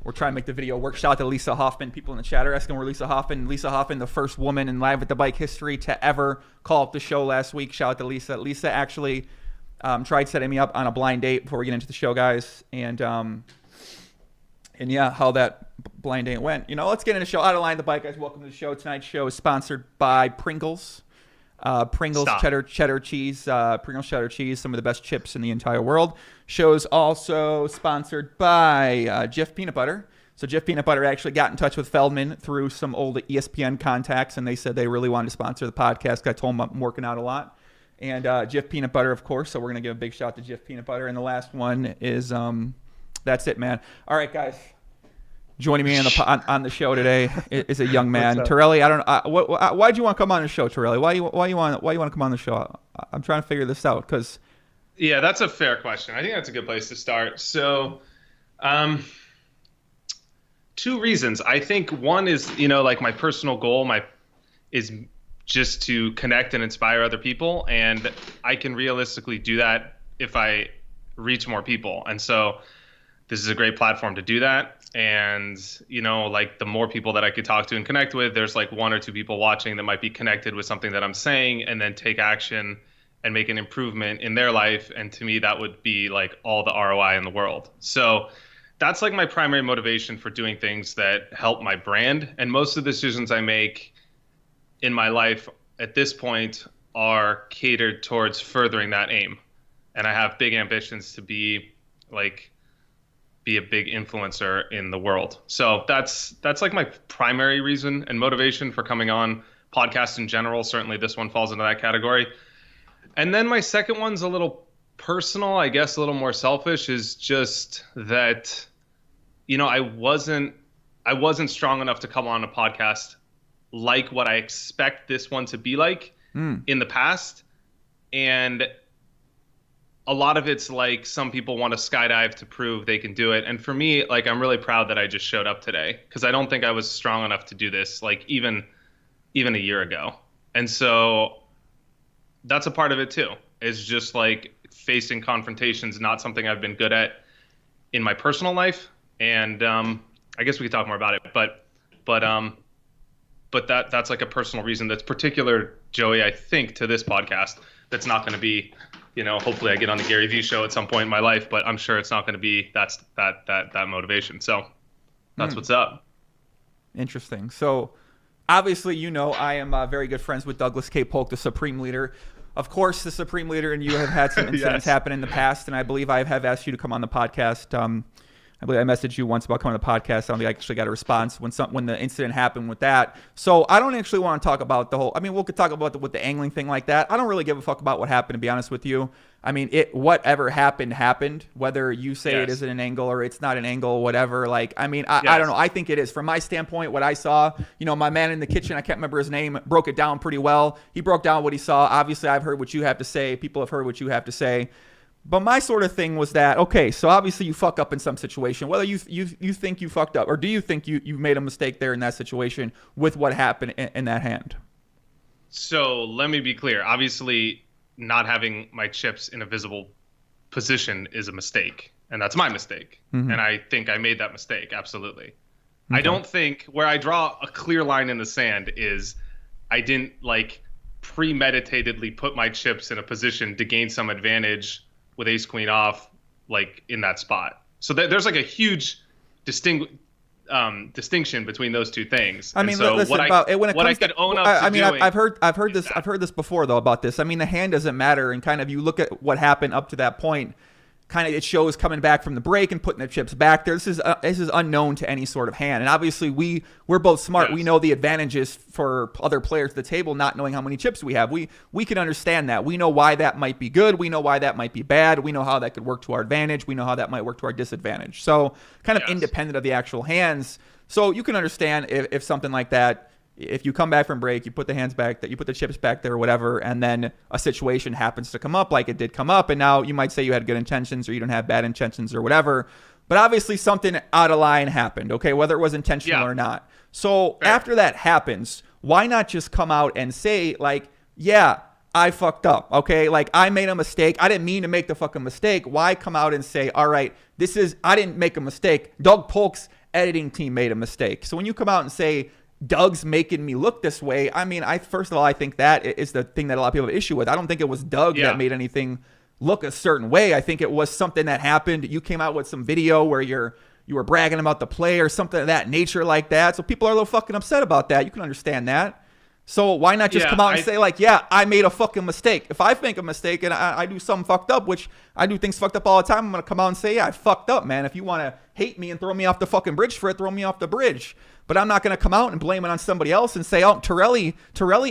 We're trying to make the video work. Shout out to Lisa Hoffman. People in the chat are asking where Lisa Hoffman, the first woman in Live at the Bike history to ever call up the show last week. Shout out to Lisa. Lisa actually tried setting me up on a blind date before we get into the show, guys. And yeah, how that blind date went. Let's get into the show. Out of Line the Bike, guys. Welcome to the show. Tonight's show is sponsored by Pringles. Pringles cheddar cheese. Pringles cheddar cheese, some of the best chips in the entire world. Show's also sponsored by Jif Peanut Butter. So Jif Peanut Butter actually got in touch with Feldman through some old ESPN contacts, and they said they really wanted to sponsor the podcast. I told them I'm working out a lot. And Jif Peanut Butter, of course. So we're going to give a big shout out to Jif Peanut Butter. And the last one is, that's it, man. All right, guys. Joining me on the show today is a young man, Torelli. I don't know why'd you want to come on the show, Torelli? Why you want to come on the show? I'm trying to figure this out because. Yeah, that's a fair question. I think that's a good place to start. So, two reasons. I think one is like my personal goal is just to connect and inspire other people, and I can realistically do that if I reach more people. And so, this is a great platform to do that. And, like the more people that I could talk to and connect with, there's like one or two people watching that might be connected with something that I'm saying and then take action and make an improvement in their life. And to me, that would be like all the ROI in the world. So that's like my primary motivation for doing things that help my brand. And most of the decisions I make in my life at this point are catered towards furthering that aim. And I have big ambitions to be a big influencer in the world. So that's like my primary reason and motivation for coming on podcasts in general. Certainly this one falls into that category. And then my second one's a little personal, I guess a little more selfish, is just that, I wasn't strong enough to come on a podcast like what I expect this one to be like in the past. And a lot of it's like some people want to skydive to prove they can do it. And for me, like, I'm really proud that I just showed up today because I don't think I was strong enough to do this, like even a year ago. And so that's a part of it too, is just like facing confrontations, not something I've been good at in my personal life. And I guess we could talk more about it, but that's like a personal reason that's particular, Joey, I think, to this podcast. That's not going to be, hopefully I get on the Gary Vee show at some point in my life, but I'm sure it's not going to be that motivation. So that's what's up. Interesting. So obviously, I am very good friends with Douglas K. Polk, the Supreme Leader. Of course, the Supreme Leader and you have had some incidents happen in the past, and I believe I have asked you to come on the podcast. I believe I messaged you once about coming on the podcast. I don't think I actually got a response when the incident happened with that. So I don't actually want to talk about the whole. I mean, we could talk about with the angling thing like that. I don't really give a fuck about what happened, to be honest with you. I mean, whatever happened. Whether you say it isn't an angle or it's not an angle, whatever. Like, I mean, I don't know. I think it is. From my standpoint, what I saw, my man in the kitchen, I can't remember his name, broke it down pretty well. He broke down what he saw. Obviously, I've heard what you have to say. People have heard what you have to say. But my sort of thing was that, okay, so obviously you fuck up in some situation, whether you think you fucked up or do you think you made a mistake there in that situation with what happened in that hand? So let me be clear. Obviously, not having my chips in a visible position is a mistake, and that's my mistake. Mm-hmm. And I think I made that mistake, absolutely. Okay. I don't think where I draw a clear line in the sand is I didn't premeditatedly put my chips in a position to gain some advantage with ace queen off, in that spot. So there's a huge distinction between those two things. I mean, so listen, I've heard this before though about this. I mean, the hand doesn't matter, and kind of you look at what happened up to that point. Kind of it shows coming back from the break and putting the chips back there. This is unknown to any sort of hand, and obviously we're both smart. Yes. We know the advantages for other players at the table not knowing how many chips we have. We can understand that. We know why that might be good. We know why that might be bad. We know how that could work to our advantage. We know how that might work to our disadvantage. So kind of independent of the actual hands. So you can understand if something like that. If you come back from break, you put the hands back, that you put the chips back there or whatever, and then a situation happens to come up like it did come up, and now you might say you had good intentions or you don't have bad intentions or whatever, but obviously something out of line happened, okay, whether it was intentional or not. So after that happens, why not just come out and say, I fucked up, okay? I made a mistake. I didn't mean to make the fucking mistake. Why come out and say, all right, I didn't make a mistake. Doug Polk's editing team made a mistake. So when you come out and say Doug's making me look this way, I mean, first of all, I think that is the thing that a lot of people have issue with. I don't think it was Doug that made anything look a certain way. I think it was something that happened. You came out with some video where you were bragging about the play or something of that nature like that. So people are a little fucking upset about that. You can understand that. So why not just come out and say, like, yeah, I made a fucking mistake. If I make a mistake and I do something fucked up, which I do things fucked up all the time, I'm going to come out and say, yeah, I fucked up, man. If you want to hate me and throw me off the fucking bridge for it, throw me off the bridge. But I'm not going to come out and blame it on somebody else and say, oh, Torelli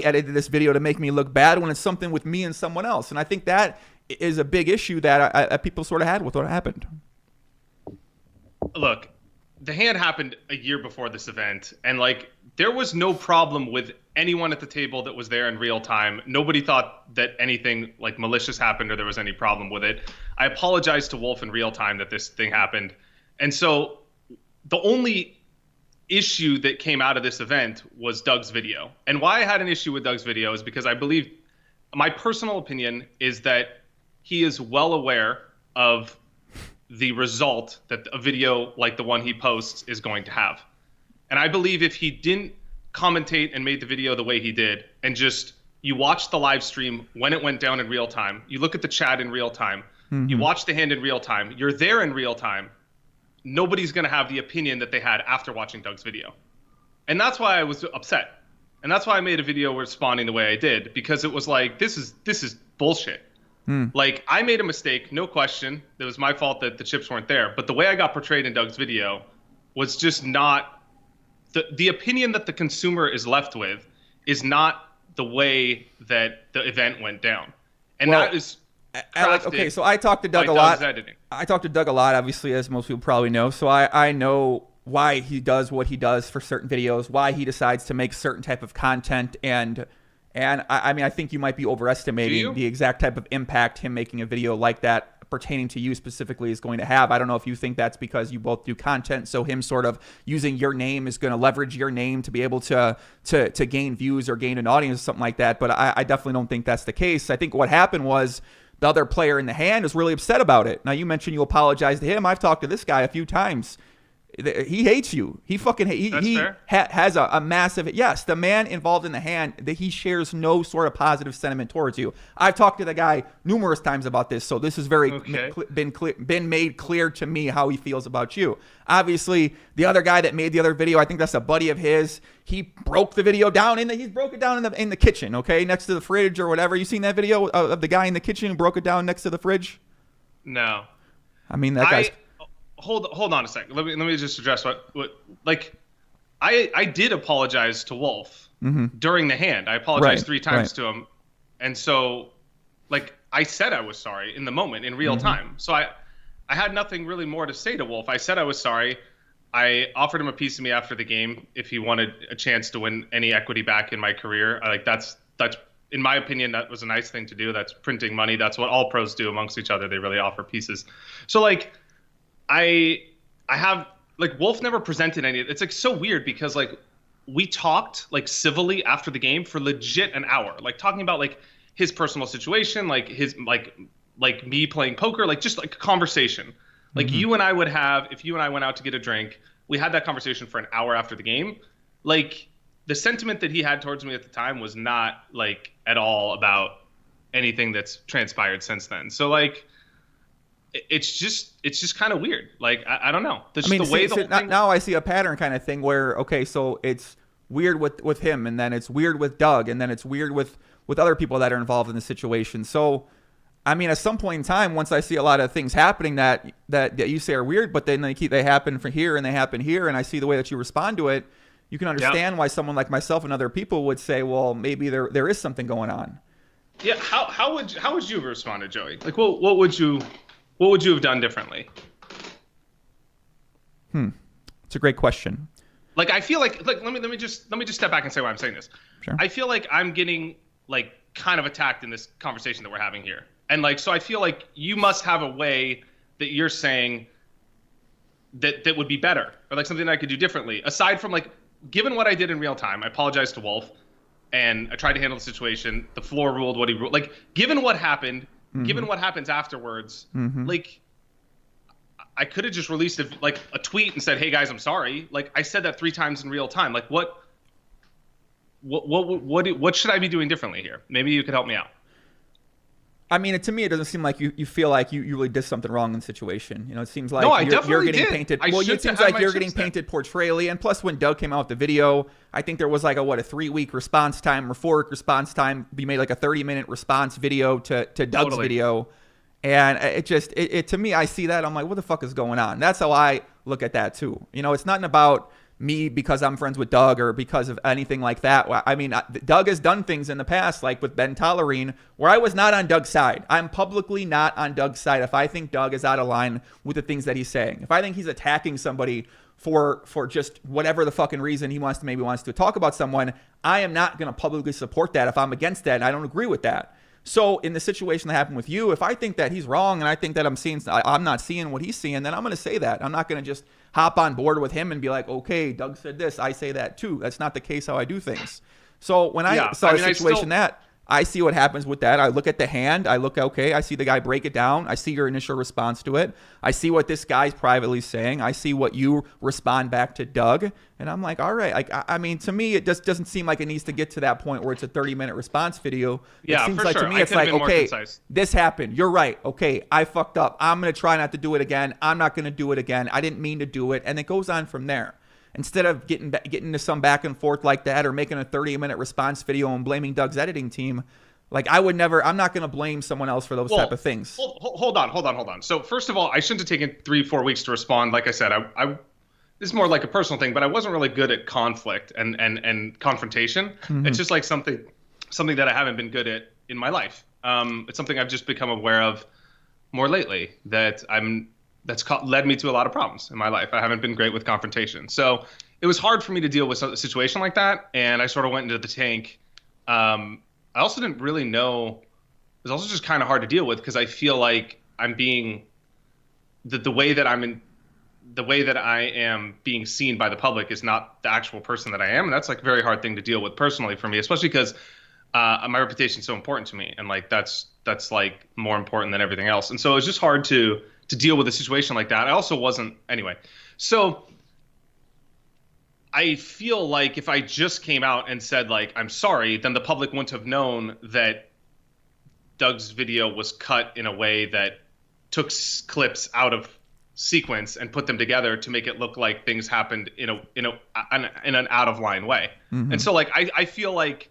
edited this video to make me look bad when it's something with me and someone else. And I think that is a big issue that people sort of had with what happened. Look, the hand happened a year before this event, and like there was no problem with anyone at the table that was there in real time. Nobody thought that anything like malicious happened or there was any problem with it. I apologized to Wolf in real time that this thing happened. And so the only issue that came out of this event was Doug's video. And why I had an issue with Doug's video is because I believe, my personal opinion is that he is well aware of the result that a video like the one he posts is going to have. And I believe if he didn't commentate and made the video the way he did, and just you watch the live stream when it went down in real time, you look at the chat in real time, you watch the hand in real time, you're there in real time, nobody's going to have the opinion that they had after watching Doug's video. And that's why I was upset. And that's why I made a video responding the way I did, because it was like, this is bullshit. Like, I made a mistake, no question. It was my fault that the chips weren't there. But the way I got portrayed in Doug's video was just not the opinion that the consumer is left with is not the way that the event went down. And that is Alec, okay, so I talked to Doug a lot. I talked to Doug a lot, obviously, as most people probably know. So I know why he does what he does for certain videos, why he decides to make certain type of content, and I mean, I think you might be overestimating the exact type of impact him making a video like that pertaining to you specifically is going to have. I don't know if you think that's because you both do content, so him sort of using your name is going to leverage your name to be able to gain views or gain an audience or something like that. But I definitely don't think that's the case. I think what happened was the other player in the hand is really upset about it. Now, you mentioned you apologize to him. I've talked to this guy a few times. He hates you. He fucking he has a massive, yes, the man involved in the hand, that he shares no sort of positive sentiment towards you. I've talked to the guy numerous times about this, so this has been made clear to me how he feels about you. Obviously, the other guy that made the other video, I think that's a buddy of his. He broke the video down he broke it down in the kitchen, okay, next to the fridge or whatever. You seen that video of the guy in the kitchen who broke it down next to the fridge? No. I mean, that guy's. Hold on a second. Let me just address what like I did apologize to Wolf during the hand. I apologized 3 times to him, and so like I said I was sorry in the moment in real time. So I had nothing really more to say to Wolf. I said I was sorry. I offered him a piece of me after the game if he wanted a chance to win any equity back in my career. Like that's in my opinion, that was a nice thing to do. That's printing money. That's what all pros do amongst each other. They really offer pieces. So like. I have like Wolf never presented any. It's like so weird because like we talked like civilly after the game for legit an hour, like talking about like his personal situation, like his like me playing poker, like just like a conversation. Like you and I would have if you and I went out to get a drink. We had that conversation for an hour after the game. Like the sentiment that he had towards me at the time was not like at all about anything that's transpired since then. So like. It's just kind of weird. Like, I don't know. That's just the way the whole thing... Now I see a pattern kind of thing where, okay, so it's weird with him, and then it's weird with Doug, and then it's weird with other people that are involved in the situation. So, I mean, at some point in time, once I see a lot of things happening that you say are weird, but then they happen from here and they happen here, and I see the way that you respond to it, you can understand why someone like myself and other people would say, well, maybe there is something going on. Yeah, how would you have responded, Joey? Like, what would you have done differently? It's a great question. Like, I feel like let me just step back and say why I'm saying this. Sure. I feel like I'm getting like kind of attacked in this conversation that we're having here. And like, so I feel like you must have a way that you're saying that would be better, or like something that I could do differently. Aside from like, given what I did in real time, I apologized to Wolf and I tried to handle the situation. The floor ruled what he ruled. Like, given what happened, given what happens afterwards, like, I could have just released a tweet and said, "Hey guys, I'm sorry." Like I said that 3 times in real time. Like what should I be doing differently here? Maybe you could help me out. I mean, to me, it doesn't seem like you feel like you really did something wrong in the situation. You know, it seems like you're getting painted. It seems like you're getting painted portrayally. And plus, when Doug came out with the video, I think there was like a 3-week response time or 4-week response time. We made like a 30-minute response video to Doug's video. And it to me, I see that. I'm like, what the fuck is going on? That's how I look at that, too. You know, it's nothing about me because I'm friends with Doug or because of anything like that. I mean, Doug has done things in the past, like with Ben Tollerine, where I was not on Doug's side. I'm publicly not on Doug's side if I think Doug is out of line with the things that he's saying. If I think he's attacking somebody for just whatever the fucking reason he wants to talk about someone, I am not going to publicly support that if I'm against that and I don't agree with that. So in the situation that happened with you, if I think that he's wrong and I think that I'm not seeing what he's seeing, then I'm going to say that. I'm not going to just hop on board with him and be like, okay, Doug said this, I say that too. That's not the case how I do things. So when I saw a situation I see what happens with that. I look at the hand. I look, okay, I see the guy break it down. I see your initial response to it. I see what this guy's privately saying. I see what you respond back to Doug. And I'm like, all right. I mean, to me, it just doesn't seem like it needs to get to that point where it's a 30-minute response video. Yeah, it seems for like sure. To me, it's like, okay, this happened. You're right. Okay, I fucked up. I'm going to try not to do it again. I'm not going to do it again. I didn't mean to do it. And it goes on from there. Instead of getting into some back and forth like that or making a 30-minute response video and blaming Doug's editing team, like I'm not going to blame someone else for those type of things. Hold on. So first of all, I shouldn't have taken 3-4 weeks to respond. Like I said, I this is more like a personal thing, but I wasn't really good at conflict and confrontation. Mm-hmm. It's just like something that I haven't been good at in my life. It's something I've just become aware of more lately that's led me to a lot of problems in my life. I haven't been great with confrontation. So it was hard for me to deal with a situation like that. And I sort of went into the tank. I also didn't really know. It was also just kind of hard to deal with because I feel like I'm being the way that I am being seen by the public is not the actual person that I am, and that's like a very hard thing to deal with personally for me, especially because my reputation is so important to me, and like that's like more important than everything else. And so it was just hard to deal with a situation like that. I also wasn't anyway. So I feel like if I just came out and said, like, I'm sorry, then the public wouldn't have known that Doug's video was cut in a way that took clips out of sequence and put them together to make it look like things happened in an out of line way. Mm-hmm. And so, like, I feel like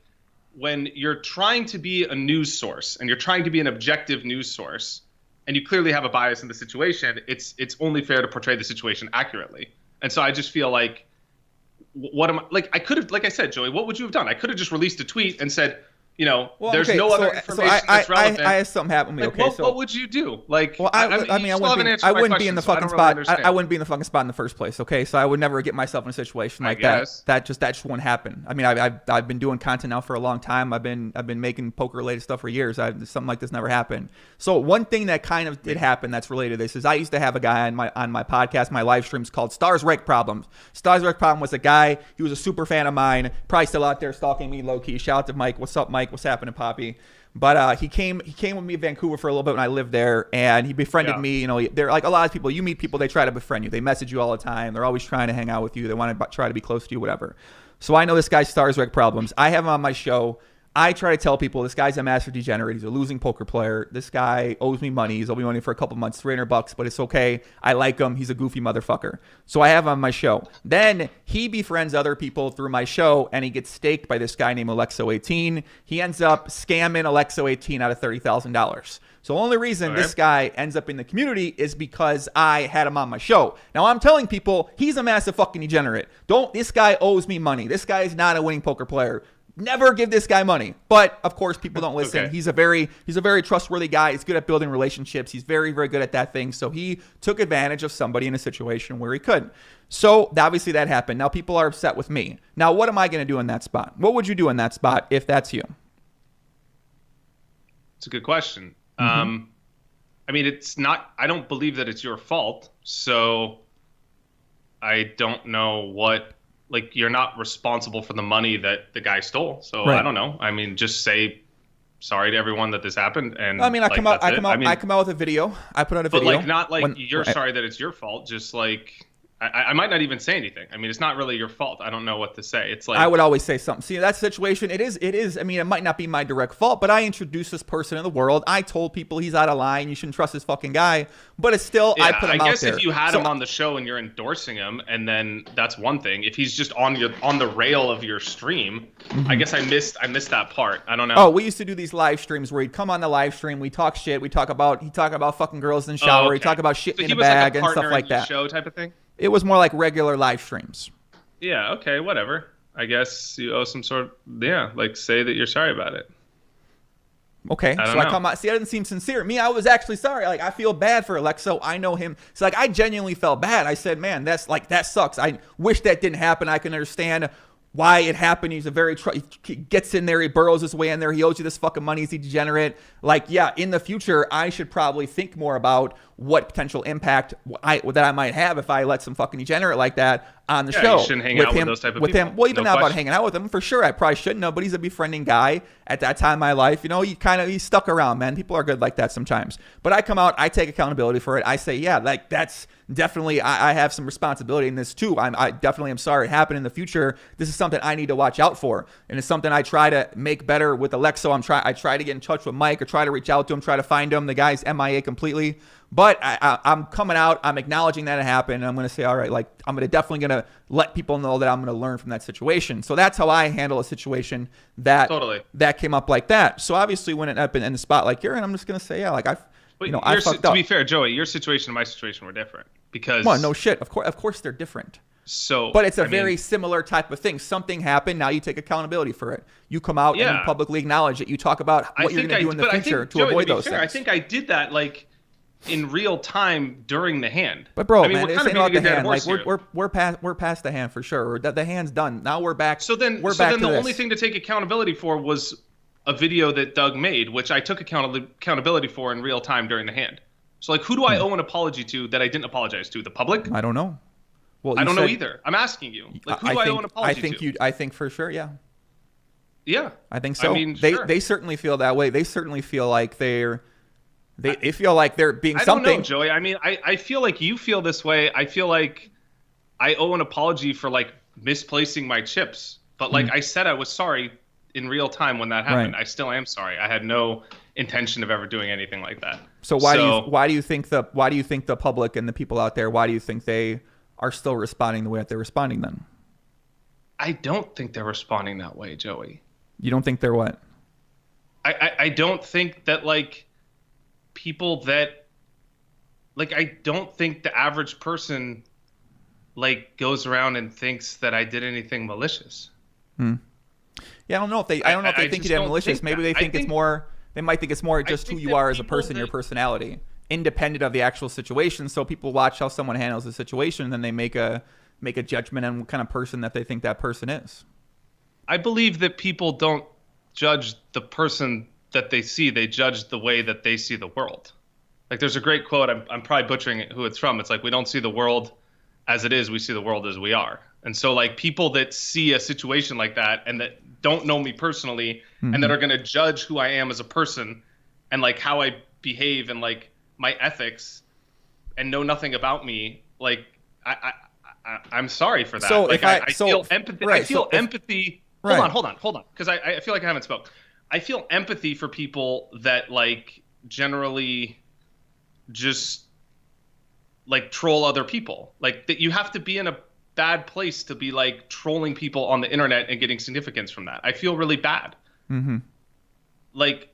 when you're trying to be a news source and you're trying to be an objective news source and you clearly have a bias in the situation, it's only fair to portray the situation accurately. And so I just feel like, I could have, like I said, Joey, what would you have done? I could have just released a tweet and said, there's no other information that's relevant. I had something happen to me. Like, what would you do? Like, I wouldn't be in the fucking spot. I wouldn't be in the fucking spot in the first place. Okay, so I would never get myself in a situation like that. That just won't happen. I mean, I've been doing content now for a long time. I've been making poker related stuff for years. Something like this never happened. So one thing that kind of did happen that's related to this is I used to have a guy on my podcast, my live streams called Stars Rec Problems. Stars Rec Problem was a guy. He was a super fan of mine. Probably still out there stalking me low key. Shout out to Mike. What's up, Mike? What's happening, Poppy? But he came with me to Vancouver for a little bit when I lived there, and he befriended me. You know, they're like a lot of people. You meet people, they try to befriend you. They message you all the time. They're always trying to hang out with you. They want to try to be close to you, whatever. So I know this guy, Stars Rec Problems. I have him on my show. I try to tell people this guy's a master degenerate. He's a losing poker player. This guy owes me money. He's owed me money for a couple months, $300, but it's okay. I like him. He's a goofy motherfucker. So I have him on my show. Then he befriends other people through my show, and he gets staked by this guy named Alexo18. He ends up scamming Alexo18 out of $30,000. So the only reason this guy ends up in the community is because I had him on my show. Now I'm telling people he's a massive fucking degenerate. This guy owes me money. This guy is not a winning poker player. Never give this guy money. But of course, people don't listen. Okay. He's a very trustworthy guy. He's good at building relationships. He's very, very good at that thing. So he took advantage of somebody in a situation where he couldn't. So obviously that happened. Now people are upset with me. Now what am I going to do in that spot? What would you do in that spot if that's you? It's a good question. Mm-hmm. I mean, it's not. I don't believe that it's your fault. So I don't know what. Like, you're not responsible for the money that the guy stole. So right. I don't know. I mean, just say sorry to everyone that this happened. And I mean, I come out with a video. I put out a video. But like, not like you're sorry that it's your fault. Just like, I might not even say anything. I mean, it's not really your fault. I don't know what to say. It's like, I would always say something. See, that situation, it is. I mean, it might not be my direct fault, but I introduced this person in the world. I told people he's out of line. You shouldn't trust this fucking guy. But it's still, I put him out there. I guess if you had him on the show and you're endorsing him, and then that's one thing. If he's just on the rail of your stream, I guess I missed that part. I don't know. Oh, we used to do these live streams where he'd come on the live stream, we talk shit, he'd talk about fucking girls in the shower, he'd talk about shit in the bag and stuff like that. Show type of thing. It was more like regular live streams. Yeah, okay, whatever. I guess you owe some sort of, like, say that you're sorry about it. Okay, I come out. See, I didn't seem sincere. Me, I was actually sorry. Like, I feel bad for Alexo. I know him. So, like, I genuinely felt bad. I said, man, that sucks. I wish that didn't happen. I can understand why it happened. He's he gets in there, he burrows his way in there, he owes you this fucking money, he's a degenerate. Like, yeah, in the future, I should probably think more about what potential impact that I might have if I let some fucking degenerate like that on the show. You shouldn't hang out with those type of people. Well, even not about hanging out with him, for sure. I probably shouldn't know, but he's a befriending guy at that time in my life. You know, he stuck around, man. People are good like that sometimes. But I come out, I take accountability for it. I say, yeah, like, that's definitely, I have some responsibility in this too. I definitely am sorry it happened in the future. This is something I need to watch out for. And it's something I try to make better with Alexo. I try to get in touch with Mike, or try to reach out to him, try to find him. The guy's MIA completely. But I'm coming out, I'm acknowledging that it happened, and I'm going to say, all right, like, I'm definitely going to let people know that I'm going to learn from that situation. So that's how I handle a situation that came up like that. So obviously when it up in the spot like you're in, I'm just going to say, yeah, like, I fucked up. To be fair, Joey, your situation and my situation were different because. Well, no shit. Of course they're different. So, but it's a very similar type of thing. Something happened. Now you take accountability for it. You come out and you publicly acknowledge it. You talk about what you're going to do in the future to avoid those things. I think I did that like in real time during the hand. But bro, man, it's about the hand. Like we're past the hand for sure. The hand's done. Now we're back. So then the only thing to take accountability for was a video that Doug made, which I took accountability for in real time during the hand. So like, who do I owe an apology to that I didn't apologize to? The public? I don't know. Well, I don't know either. I'm asking you. Like, who do I owe an apology to? I think for sure, yeah. Yeah. I think so. I mean, they certainly feel that way. They certainly feel like they feel like they're being something. I don't know, Joey. I mean, I feel like you feel this way. I feel like I owe an apology for like misplacing my chips. But like I said, I was sorry in real time when that happened. Right. I still am sorry. I had no intention of ever doing anything like that. So why do you think the public and the people out there, why do you think they are still responding the way that they're responding then? I don't think they're responding that way, Joey. You don't think they're what? I don't think that like people that like I don't think the average person like goes around and thinks that I did anything malicious. Yeah, I don't know if they think you did malicious. Maybe they think it's more. They might think it's more just who you are as a person, your personality, independent of the actual situation. So people watch how someone handles the situation, and then they make a judgment on what kind of person that they think that person is. I believe that people don't judge the person that they see; they judge the way that they see the world. Like, there's a great quote. I'm probably butchering it, who it's from. It's like, we don't see the world as it is; we see the world as we are. And so, like, people that see a situation like that and that don't know me personally and that are going to judge who I am as a person and, like, how I behave and, like, my ethics and know nothing about me, like, I'm sorry for that. So like, I feel empathy. Right, I feel empathy. Right. Hold on. Because I feel like I haven't spoke. I feel empathy for people that, like, generally just, like, troll other people. Like, that you have to be in a bad place to be like trolling people on the internet and getting significance from that. I feel really bad. Like,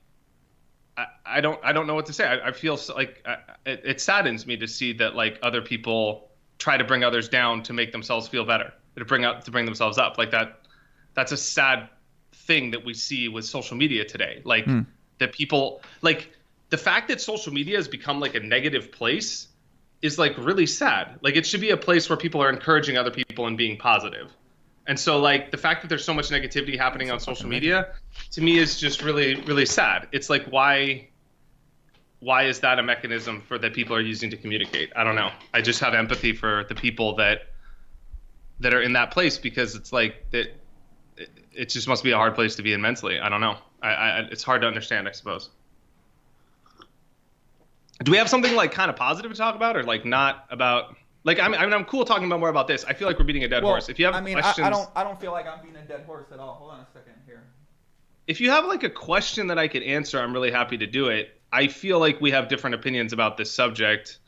I don't know what to say. I feel like it saddens me to see that like other people try to bring others down to make themselves feel better, to bring themselves up. Like that's a sad thing that we see with social media today. Like that people, like, the fact that social media has become like a negative place is like really sad. Like, it should be a place where people are encouraging other people and being positive. And so like the fact that there's so much negativity happening on social media to me is just really, really sad. It's like, why is that a mechanism that people are using to communicate? I don't know. I just have empathy for the people that are in that place, because it's like that it just must be a hard place to be in mentally. I don't know. It's hard to understand, I suppose. Do we have something like kind of positive to talk about, or like not about? Like, I'm cool talking about more about this. I feel like we're beating a dead horse. If you have questions, I don't feel like I'm beating a dead horse at all. Hold on a second here. If you have like a question that I could answer, I'm really happy to do it. I feel like we have different opinions about this subject.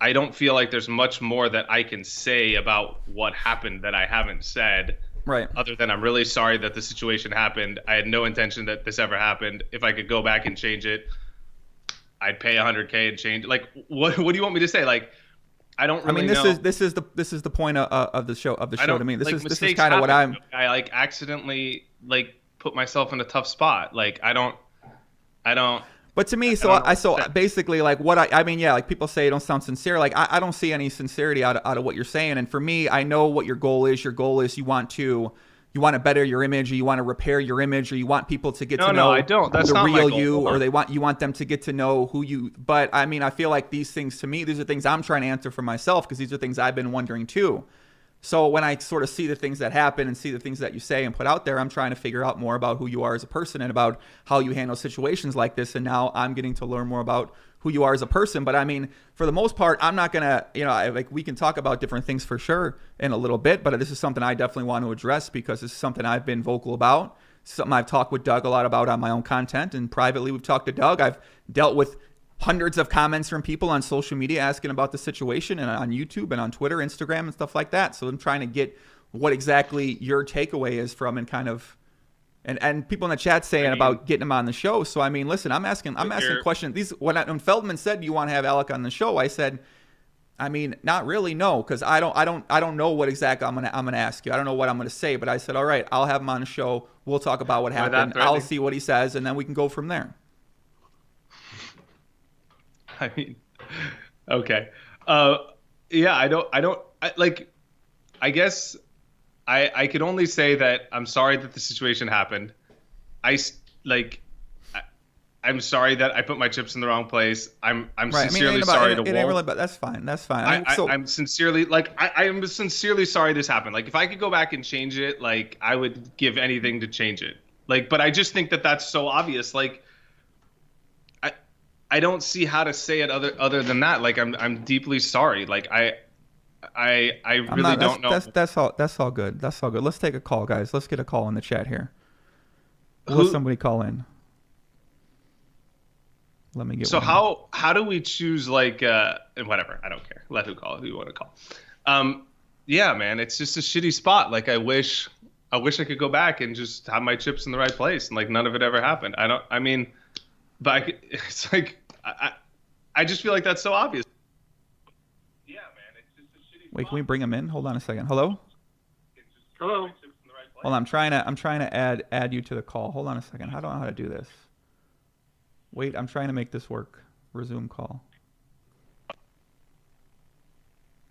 I don't feel like there's much more that I can say about what happened that I haven't said. Right. Other than I'm really sorry that the situation happened. I had no intention that this ever happened. If I could go back and change it, I'd pay $100K and change. Like, what do you want me to say? Like, I don't really know. This is the point of the show to me. This is kind of what I like accidentally like put myself in a tough spot. Like, I don't. But to me, so basically, like like people say it don't sound sincere. Like I don't see any sincerity out of what you're saying. And for me, I know what your goal is. Your goal is you want to better your image, or you want to repair your image, or you want people to get to know I don't. That's the not real my goal. you, or you want them to get to know who you. But I mean, I feel like these things to me, these are things I'm trying to answer for myself, because these are things I've been wondering too. So when I sort of see the things that happen and see the things that you say and put out there, I'm trying to figure out more about who you are as a person and about how you handle situations like this. And now I'm getting to learn more about who you are as a person. But I mean, for the most part, I'm not going to, we can talk about different things for sure in a little bit, but this is something I definitely want to address because this is something I've been vocal about. Something I've talked with Doug a lot about on my own content, and privately we've talked to Doug. I've dealt with hundreds of comments from people on social media asking about the situation, and on YouTube and on Twitter, Instagram, and stuff like that. So I'm trying to get what exactly your takeaway is from, and kind of, and people in the chat saying about getting him on the show. So I mean, listen, I'm asking questions. When Feldman said, "Do you want to have Alec on the show?" I said, I mean, not really, no, because I don't know what exactly I'm gonna ask you. I don't know what I'm gonna say, but I said, all right, I'll have him on the show. We'll talk about what happened. I'll see what he says, and then we can go from there. I mean, okay. Yeah, I guess I could only say that I'm sorry that the situation happened. I'm sorry that I put my chips in the wrong place. I'm sincerely sorry to Wolf. But that's fine. That's fine. I'm sincerely, I am sincerely sorry this happened. Like, if I could go back and change it, like, I would give anything to change it. Like, but I just think that that's so obvious. Like, I don't see how to say it other than that. Like, I'm deeply sorry. Like, I really don't know. That's all good. That's all good. Let's take a call, guys. Let's get a call in the chat here. Will somebody call in? Let me get. So how do we choose, like, whatever? I don't care. Let who call, who you want to call. Yeah, man, it's just a shitty spot. Like, I wish I could go back and just have my chips in the right place, and like none of it ever happened. But it's like I just feel like that's so obvious. Yeah, man, it's just a shitty spot. Wait, can we bring him in? Hold on a second. Hello. Hello. Hold on, I'm trying to add you to the call. Hold on a second. I don't know how to do this. Wait, I'm trying to make this work. Resume call.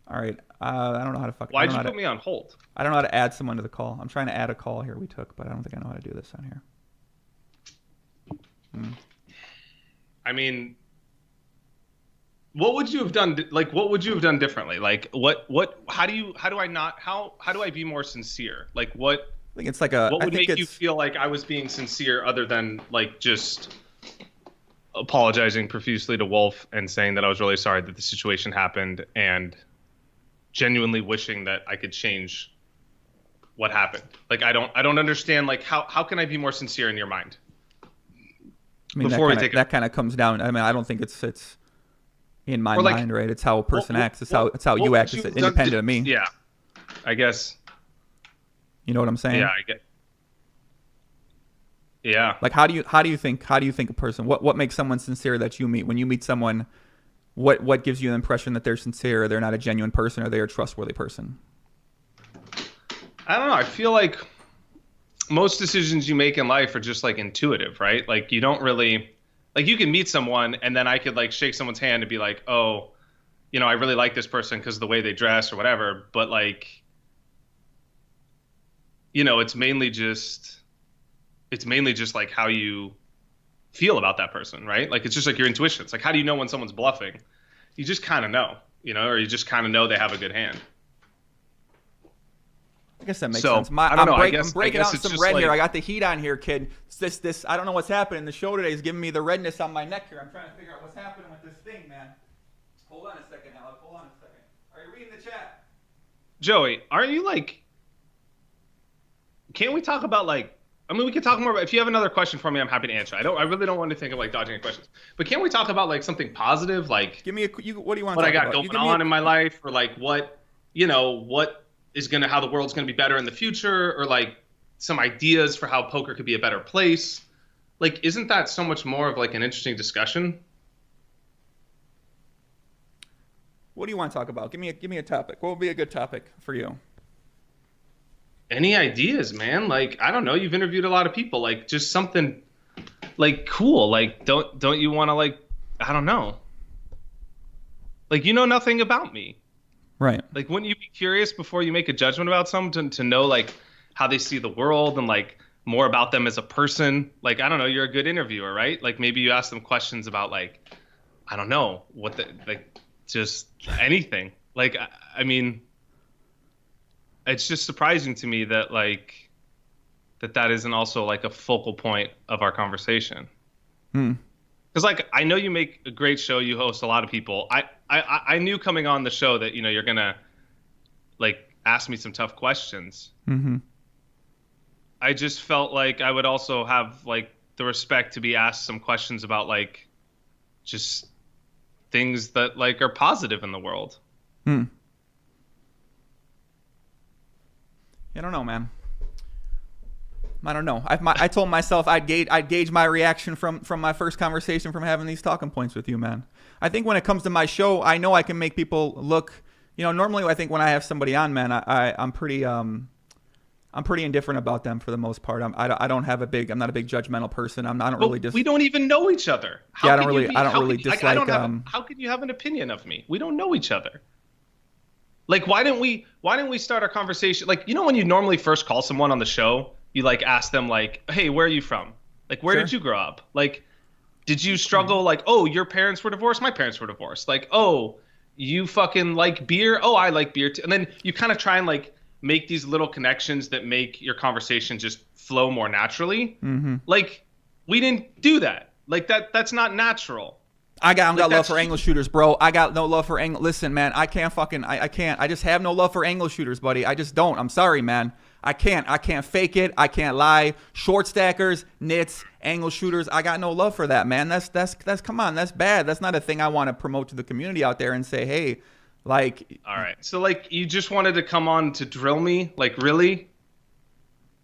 All right. I don't know how to fuck. Why'd you put me on hold? I don't know how to add someone to the call. I'm trying to add a call here we took, but I don't think I know how to do this on here. I mean, what would you have done? Like, what would you have done differently? Like, how do I be more sincere? Like, what? I think it's like a. What would make you feel like I was being sincere, other than like just apologizing profusely to Wolf and saying that I was really sorry that the situation happened, and genuinely wishing that I could change what happened? Like, I don't understand. Like, how can I be more sincere in your mind? I mean, that kind of comes down. I mean, I don't think it's in my mind, right? It's how a person acts. It's how you act. It's independent of me. Yeah, I guess. You know what I'm saying? Yeah, I get. Yeah. Like, how do you think a person? What makes someone sincere that you meet? When you meet someone, what gives you the impression that they're sincere? Or they're not a genuine person, or they're a trustworthy person? I don't know. I feel like most decisions you make in life are just like intuitive, right? Like, you don't really, like, you can meet someone and then I could like shake someone's hand and be like, oh, you know, I really like this person because of the way they dress or whatever. But like, you know, it's mainly just like how you feel about that person, right? Like, it's just like your intuition. It's like, how do you know when someone's bluffing? You just kind of know, you know, or you just kind of know they have a good hand. guess that makes So, sense. I don't know. I'm breaking out it's some just red like, here. I got the heat on here, kid. It's this. I don't know what's happening. The show today is giving me the redness on my neck here. I'm trying to figure out what's happening with this thing, man. Hold on a second, Alec. Hold on a second. Are you reading the chat? Joey, aren't you like? Can't we talk about like? I mean, we could talk more about. If you have another question for me, I'm happy to answer. I really don't want to think of like dodging any questions. But can't we talk about like something positive, like? Give me what do you want to talk about? What I got going on in my life, or like what is how the world's gonna be better in the future, or like some ideas for how poker could be a better place. Like, isn't that so much more of like an interesting discussion? What do you want to talk about? Give me a topic. What would be a good topic for you? Any ideas, man? Like, I don't know. You've interviewed a lot of people. Like, just something like cool. Like, don't you want to like? I don't know. Like, you know nothing about me. Right. Like, wouldn't you be curious before you make a judgment about someone to know like how they see the world and like more about them as a person? Like, I don't know. You're a good interviewer, right? Like, maybe you ask them questions about like, I don't know what just anything. Like, I mean. It's just surprising to me that like that isn't also like a focal point of our conversation. Because like I know you make a great show, you host a lot of people. I knew coming on the show that you're gonna like ask me some tough questions. Mm-hmm. I just felt like I would also have like the respect to be asked some questions about like just things that like are positive in the world. I don't know, man. I don't know. I told myself I'd gauge my reaction from my first conversation from having these talking points with you, man. I think when it comes to my show, I know I can make people look. Normally I think when I have somebody on, man, I'm pretty indifferent about them for the most part. I'm not a big judgmental person. I don't really we don't even know each other. I don't really dislike. How can you have an opinion of me? We don't know each other. Like, why didn't we start our conversation? Like, when you normally first call someone on the show, you like ask them like, hey, where are you from? Like, where did you grow up? Like, did you struggle? Like, oh, your parents were divorced. My parents were divorced. Like, oh, you fucking like beer. Oh, I like beer too. And then you kind of try and like make these little connections that make your conversation just flow more naturally. Mm-hmm. Like, we didn't do that. Like that's not natural. I got no love for angle shooters, bro. I got no love for angle. Listen, man, I can't. I just have no love for angle shooters, buddy. I just don't. I'm sorry, man. I can't fake it. I can't lie. Short stackers, nits, angle shooters. I got no love for that, man. That's come on. That's bad. That's not a thing I want to promote to the community out there and say, hey, like. All right. So like, you just wanted to come on to drill me? Like, really?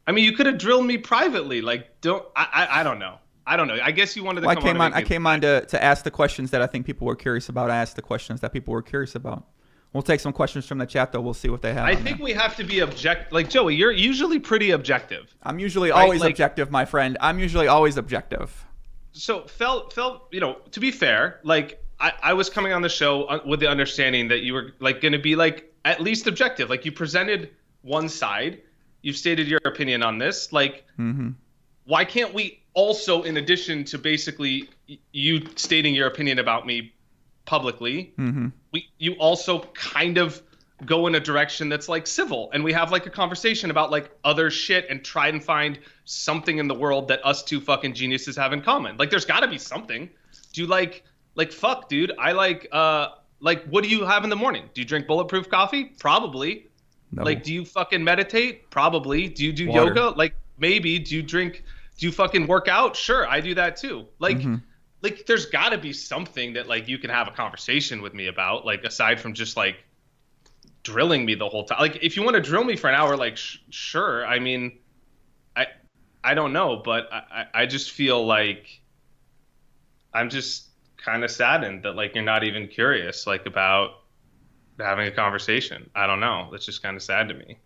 I mean, you could have drilled me privately. Like, I don't know. I don't know. I guess you wanted to come on. I came on to ask the questions that I think people were curious about. I asked the questions that people were curious about. We'll take some questions from the chat, though. We'll see what they have. I think we have to be objective. Like, Joey, you're usually pretty objective. I'm usually always objective, my friend. I'm usually always objective. So, to be fair, like, I was coming on the show with the understanding that you were, like, going to be, like, at least objective. Like, you presented one side. You've stated your opinion on this. Like, why can't we also, in addition to basically you stating your opinion about me publicly, you also kind of go in a direction that's like civil, and we have like a conversation about like other shit and try and find something in the world that us two fucking geniuses have in common. Like, there's got to be something. Do you like fuck, dude? I like what do you have in the morning? Do you drink bulletproof coffee? Probably. No. Like, do you fucking meditate? Probably. Do you do yoga? Like, maybe. Do you fucking work out? Sure, I do that too. Like, like there's got to be something that like you can have a conversation with me about, like, aside from just like drilling me the whole time. Like, if you want to drill me for an hour, like sure. I mean, I don't know, but I just feel like I'm just kind of saddened that like you're not even curious like about having a conversation. I don't know. That's just kind of sad to me.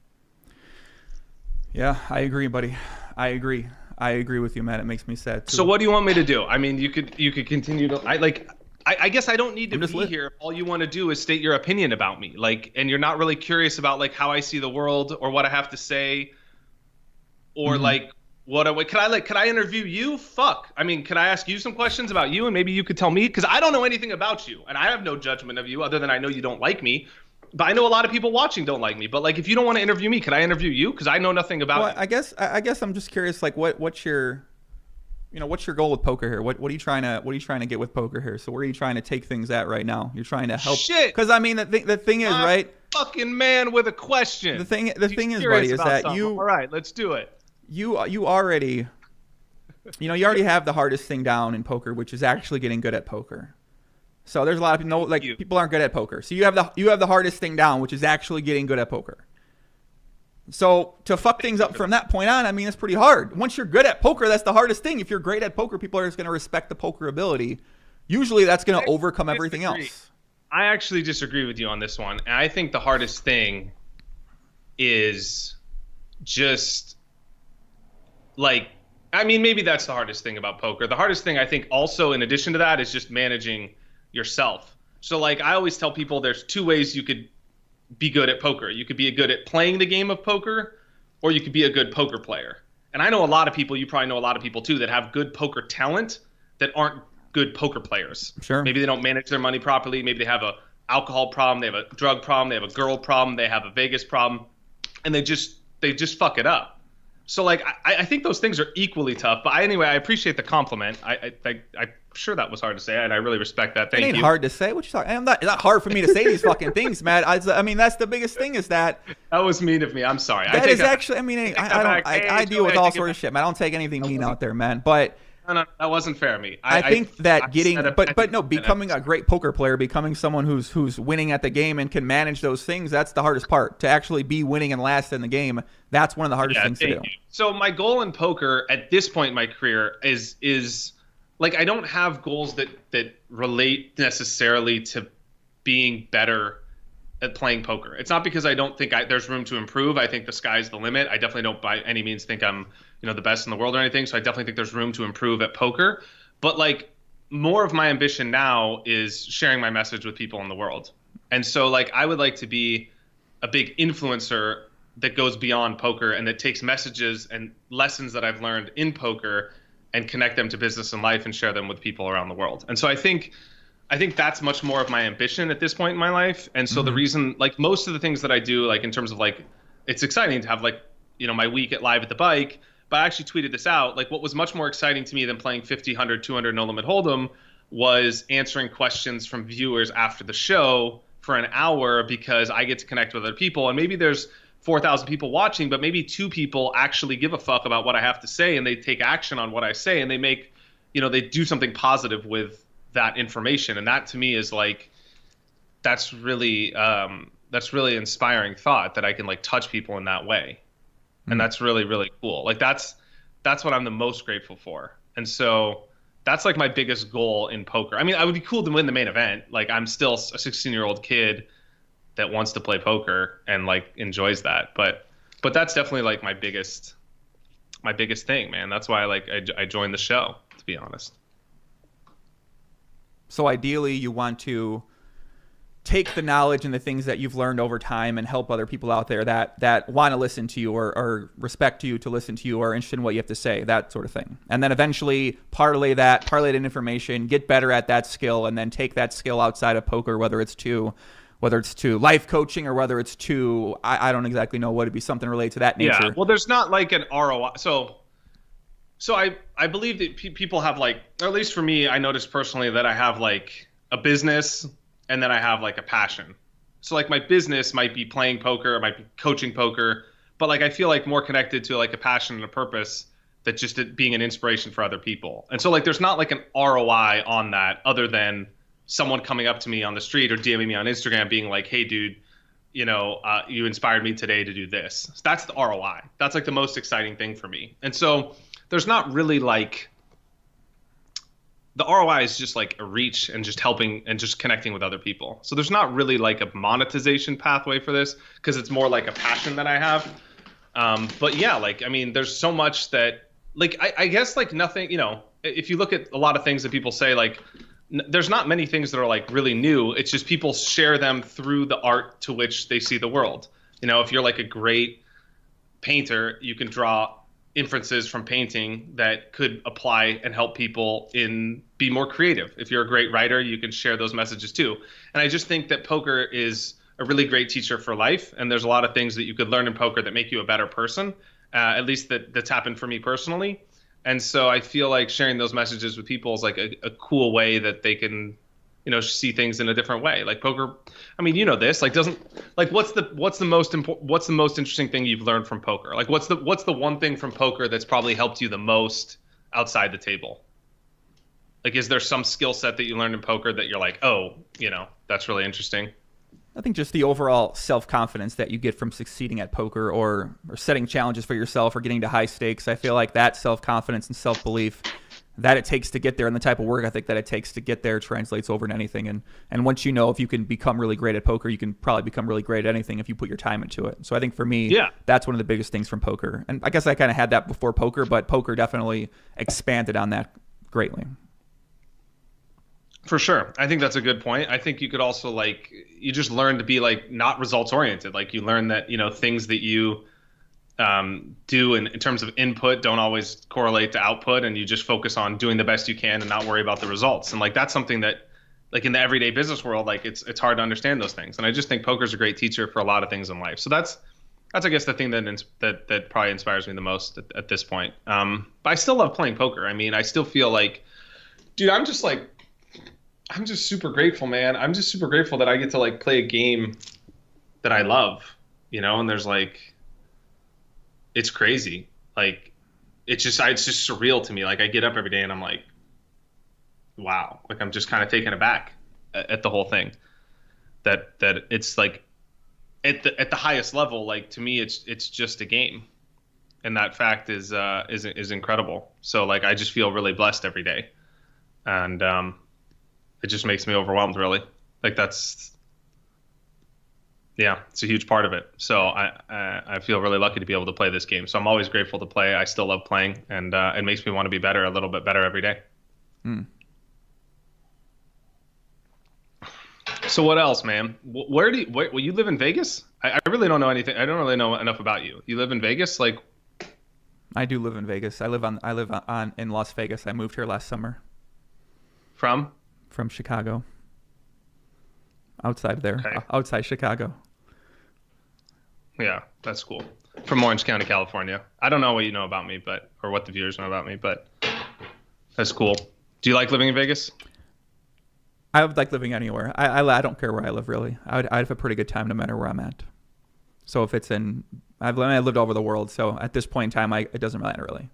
Yeah, I agree, buddy. I agree with you, man. It makes me sad too. So what do you want me to do? I mean, you could continue to. I guess I don't need to be here if all you want to do is state your opinion about me. Like, and you're not really curious about like how I see the world or what I have to say, or like could I interview you? Fuck. I mean, could I ask you some questions about you and maybe you could tell me? Because I don't know anything about you and I have no judgment of you other than I know you don't like me. But I know a lot of people watching don't like me. But like, if you don't want to interview me, can I interview you? Because I know nothing about. Well, I guess I'm just curious. Like, what's your goal with poker here? What are you trying to get with poker here? So where are you trying to take things at right now? You're trying to help. Shit. Because I mean, the thing is, right? Fucking man with a question. The thing is, buddy, is that all right, let's do it. You already have the hardest thing down in poker, which is actually getting good at poker. So there's a lot of people people aren't good at poker. So you have the hardest thing down, which is actually getting good at poker. So to fuck things up from that point on, I mean, it's pretty hard. Once you're good at poker, that's the hardest thing. If you're great at poker, people are just going to respect the poker ability. Usually that's going to overcome everything else. I actually disagree with you on this one. And I think the hardest thing is just like, I mean, maybe that's the hardest thing about poker. The hardest thing, I think, also in addition to that, is just managing yourself. So like, I always tell people there's two ways you could be good at poker. You could be good at playing the game of poker, or you could be a good poker player. And I know a lot of people, you probably know a lot of people too, that have good poker talent that aren't good poker players. Sure. Maybe they don't manage their money properly. Maybe they have a alcohol problem. They have a drug problem. They have a girl problem. They have a Vegas problem, and they just fuck it up. So like, I think those things are equally tough. But anyway, I appreciate the compliment. I'm sure that was hard to say, and I really respect that. Thank you. It ain't hard to say. What you talking? It's not hard for me to say these fucking things, man. I mean, that's the biggest thing is that. That was mean of me. I'm sorry. That is actually. I mean, I deal with all sorts of shit, man. I don't take anything mean out there, man. But. No, that wasn't fair of me. I think becoming a great poker player, becoming someone who's winning at the game and can manage those things, that's the hardest part. To actually be winning and last in the game, that's one of the hardest things to do. So my goal in poker at this point in my career is like, I don't have goals that relate necessarily to being better at playing poker. It's not because I don't think there's room to improve. I think the sky's the limit. I definitely don't by any means think I'm the best in the world or anything. So I definitely think there's room to improve at poker. But like, more of my ambition now is sharing my message with people in the world. And so like, I would like to be a big influencer that goes beyond poker and that takes messages and lessons that I've learned in poker and connect them to business and life and share them with people around the world. And so I think that's much more of my ambition at this point in my life. And so the reason, like, most of the things that I do, like in terms of like, it's exciting to have like, my week at Live at the Bike, but I actually tweeted this out. Like, what was much more exciting to me than playing 50, 100, 200 No Limit Hold'em was answering questions from viewers after the show for an hour, because I get to connect with other people. And maybe there's 4,000 people watching, but maybe 2 people actually give a fuck about what I have to say, and they take action on what I say, and they make, they do something positive with that information. And that to me is like, that's really inspiring thought, that I can like touch people in that way. And that's really, really cool. Like, that's what I'm the most grateful for. And so that's like my biggest goal in poker. I mean, I would be cool to win the main event. Like, I'm still a 16-year-old kid that wants to play poker and like enjoys that. But that's definitely like my biggest thing, man. That's why I joined the show, to be honest. So ideally you want to take the knowledge and the things that you've learned over time and help other people out there that want to listen to you or respect you to listen to you or are interested in what you have to say, that sort of thing. And then eventually parlay that information, get better at that skill, and then take that skill outside of poker, whether it's to life coaching or whether it's to, I don't exactly know what it'd be, something related to that nature. Yeah, well, there's not like an ROI. So I believe that people have like, or at least for me, I noticed personally that I have like a business and then I have like a passion. So like, my business might be playing poker, it might be coaching poker, but like, I feel like more connected to like a passion and a purpose that just it being an inspiration for other people. And so like, there's not like an ROI on that other than someone coming up to me on the street or DMing me on Instagram being like, hey dude, you inspired me today to do this. So that's the ROI. That's like the most exciting thing for me. And so there's not really like, the ROI is just like a reach and just helping and just connecting with other people. So there's not really like a monetization pathway for this, because it's more like a passion that I have. But yeah, like, I mean, there's so much that like, I guess like nothing, if you look at a lot of things that people say, like, there's not many things that are like really new. It's just people share them through the art to which they see the world. If you're like a great painter, you can draw inferences from painting that could apply and help people be more creative. If you're a great writer, you can share those messages too. And I just think that poker is a really great teacher for life, and there's a lot of things that you could learn in poker that make you a better person. At least that's happened for me personally. And so I feel like sharing those messages with people is like a cool way that they can, see things in a different way. Like poker, I mean, this, like, doesn't, like, what's the most interesting thing you've learned from poker? Like, what's the one thing from poker that's probably helped you the most outside the table? Like, is there some skill set that you learned in poker that you're like, oh, that's really interesting? I think just the overall self-confidence that you get from succeeding at poker or setting challenges for yourself or getting to high stakes. I feel like that self-confidence and self-belief that it takes to get there and the type of work ethic that it takes to get there translates over to anything. And once if you can become really great at poker, you can probably become really great at anything if you put your time into it. So I think for me, that's one of the biggest things from poker. And I guess I kind of had that before poker, but poker definitely expanded on that greatly. For sure. I think that's a good point. I think you could also, like, you just learn to be, like, not results oriented. Like, you learn that, things that you do in terms of input don't always correlate to output, and you just focus on doing the best you can and not worry about the results. And, like, that's something that, like, in the everyday business world, like, it's hard to understand those things. And I just think poker's a great teacher for a lot of things in life. So that's I guess the thing that probably inspires me the most at this point. But I still love playing poker. I mean, I still feel like, dude, I'm just super grateful, man. I'm just super grateful that I get to, like, play a game that I love, and there's, like, it's crazy. Like, it's just surreal to me. Like, I get up every day and I'm like, wow. Like, I'm just kind of taken aback at the whole thing. That it's like at the highest level, like, to me, it's just a game. And that fact is incredible. So, like, I just feel really blessed every day. And, it just makes me overwhelmed, really. Like, it's a huge part of it. So I feel really lucky to be able to play this game. So I'm always grateful to play. I still love playing, and it makes me want to be better, a little bit better every day. So what else, man? Where you live in Vegas? I really don't know anything. I don't really know enough about you. You live in Vegas? Like, I do live in Vegas. I live in Las Vegas. I moved here last summer. From Chicago. Outside there. Okay. Outside Chicago. Yeah, that's cool. From Orange County, California. I don't know what you know about me, or what the viewers know about me, but that's cool. Do you like living in Vegas? I would like living anywhere. I don't care where I live, really. I'd have a pretty good time no matter where I'm at. So if it's I lived all over the world, so at this point in time, it doesn't matter, really.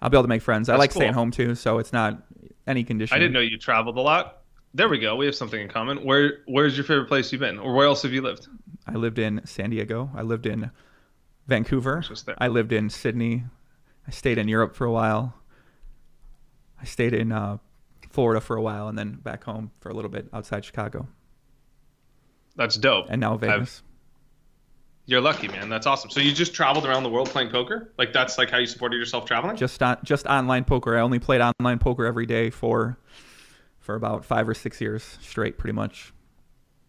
I'll be able to make friends. I like staying home, too, so it's not any condition. I didn't know you traveled a lot. There we go. We have something in common. Where's your favorite place you've been? Or where else have you lived? I lived in San Diego. I lived in Vancouver. I lived in Sydney. I stayed in Europe for a while. I stayed in Florida for a while, and then back home for a little bit outside Chicago. That's dope. And now Vegas. You're lucky, man. That's awesome. So you just traveled around the world playing poker? Like, that's like how you supported yourself traveling? Just online poker. I only played online poker every day for about 5 or 6 years straight, pretty much.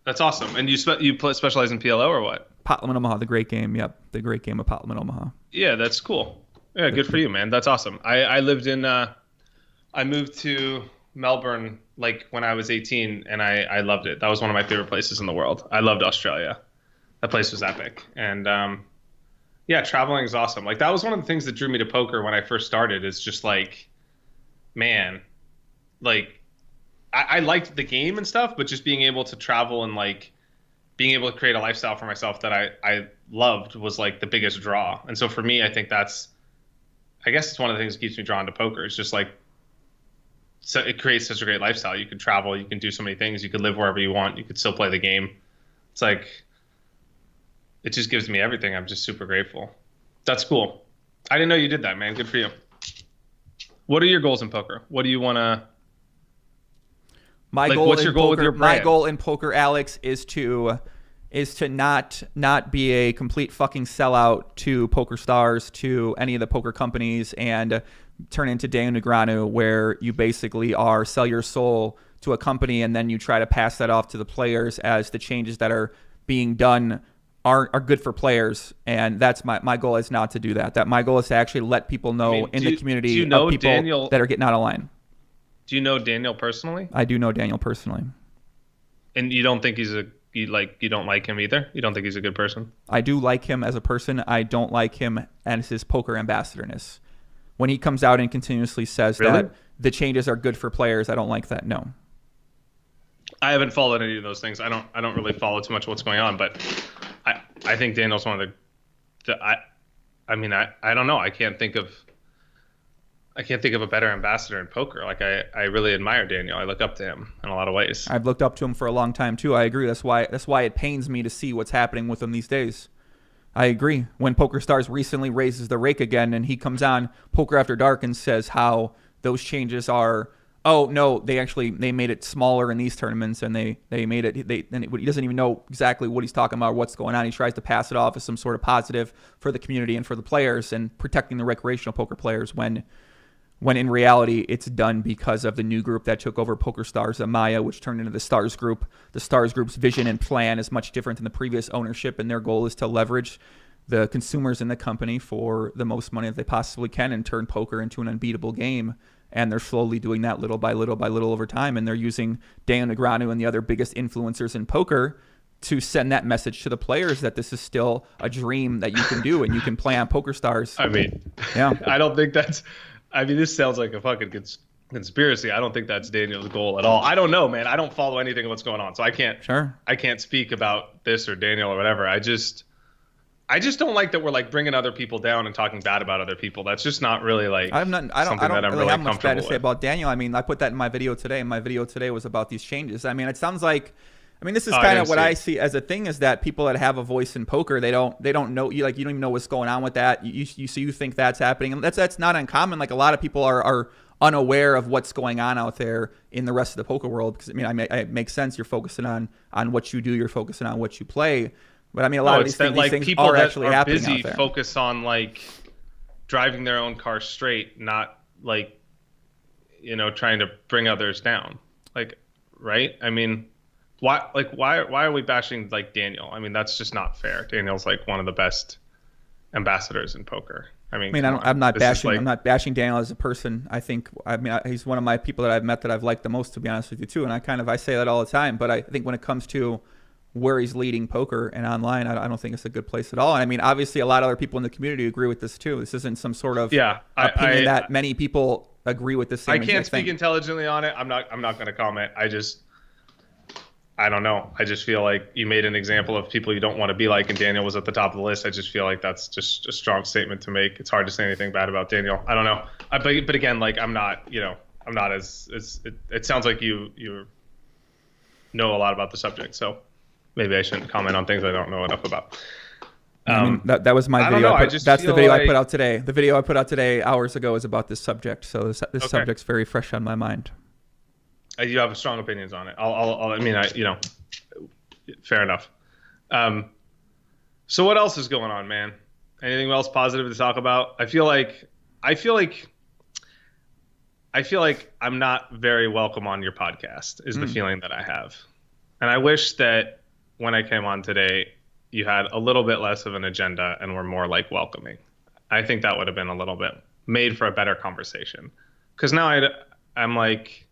That's awesome. And you specialize in PLO or what? Potlatman Omaha, the great game. Yep, the great game of Potlatman Omaha. Yeah, that's cool. Yeah, good for you, man. That's awesome. I lived in I moved to Melbourne like when I was 18, and I loved it. That was one of my favorite places in the world. I loved Australia. That place was epic. And traveling is awesome. Like, that was one of the things that drew me to poker when I first started, is just like, man, like, I liked the game and stuff, but just being able to travel and, like, being able to create a lifestyle for myself that I loved was, like, the biggest draw. And so for me, I think I guess it's one of the things that keeps me drawn to poker. It's just like, so it creates such a great lifestyle. You can travel, you can do so many things, you could live wherever you want, you could still play the game. It's like, it just gives me everything. I'm just super grateful. That's cool. I didn't know you did that, man. Good for you. What are your goals in poker? What do you want to... What's your goal with your brand? My goal in poker, Alex, is to not be a complete fucking sellout to Poker Stars, to any of the poker companies, and turn into Dan Negreanu, where you basically sell your soul to a company and then you try to pass that off to the players as the changes that are being done are good for players. And that's my goal, is not to do that. That my goal is to actually let people know in the community of people that are getting out of line. Do you know Daniel personally? I do know Daniel personally. And you don't think he's a you don't like him either? You don't think he's a good person? I do like him as a person. I don't like him as his poker ambassadorness. When he comes out and continuously says that the changes are good for players, I don't like that. No. I haven't followed any of those things. I don't really follow too much what's going on, but I think Daniel's one of I don't know. I can't think of a better ambassador in poker. Like I really admire Daniel. I look up to him in a lot of ways. I've looked up to him for a long time too. I agree. That's why it pains me to see what's happening with him these days. I agree. When PokerStars recently raises the rake again and he comes on Poker After Dark and says how those changes are, oh no, they made it smaller in these tournaments and they made it, he doesn't even know exactly what he's talking about or what's going on. He tries to pass it off as some sort of positive for the community and for the players and protecting the recreational poker players when in reality it's done because of the new group that took over PokerStars, Amaya, which turned into the Stars Group. The Stars Group's vision and plan is much different than the previous ownership, and their goal is to leverage the consumers in the company for the most money that they possibly can and turn poker into an unbeatable game. And they're slowly doing that little by little over time. And they're using Daniel Negreanu and the other biggest influencers in poker to send that message to the players that this is still a dream that you can do and you can play on PokerStars. I mean, yeah, I don't think that's. I mean, this sounds like a fucking conspiracy. I don't think that's Daniel's goal at all. I don't know, man. I don't follow anything of what's going on, so I can't speak about this or Daniel or whatever. I just don't like that we're like bringing other people down and talking bad about other people. That's just not really like I don't really have much bad to say about Daniel. I mean, I put that in my video today. And my video today was about these changes. I mean, it sounds like, I mean, this is kind of what I see as a thing is that people that have a voice in poker, they don't know you, like you don't even know what's going on with that. You think that's happening, and that's not uncommon. Like a lot of people are unaware of what's going on out there in the rest of the poker world. Because I mean, it makes sense. You're focusing on what you do. You're focusing on what you play. But I mean, a lot of these things people are actually happening busy out there. Focus on like driving their own car straight, not like trying to bring others down. Like, right? I mean. Why are we bashing like Daniel? I mean, that's just not fair. Daniel's like one of the best ambassadors in poker. I'm not bashing Daniel as a person. I think he's one of my people that I've met that I've liked the most, to be honest with you too. And I say that all the time. But I think when it comes to where he's leading poker and online, I don't think it's a good place at all. And I mean, obviously, a lot of other people in the community agree with this too. This isn't some sort of opinion that many people agree with the same. I can't speak intelligently on it. I'm not going to comment. I don't know. I just feel like you made an example of people you don't want to be like, and Daniel was at the top of the list. I just feel like that's just a strong statement to make. It's hard to say anything bad about Daniel. I don't know. But again, like I'm not as it sounds like you know a lot about the subject. So maybe I shouldn't comment on things I don't know enough about. I mean, that was my video. That's the video I put out today. The video I put out today hours ago is about this subject. So this subject's very fresh on my mind. You have strong opinions on it. Fair enough. So what else is going on, man? Anything else positive to talk about? I feel like I'm not very welcome on your podcast is the feeling that I have. And I wish that when I came on today, you had a little bit less of an agenda and were more like welcoming. I think that would have been a little bit made for a better conversation. Because now I'm like,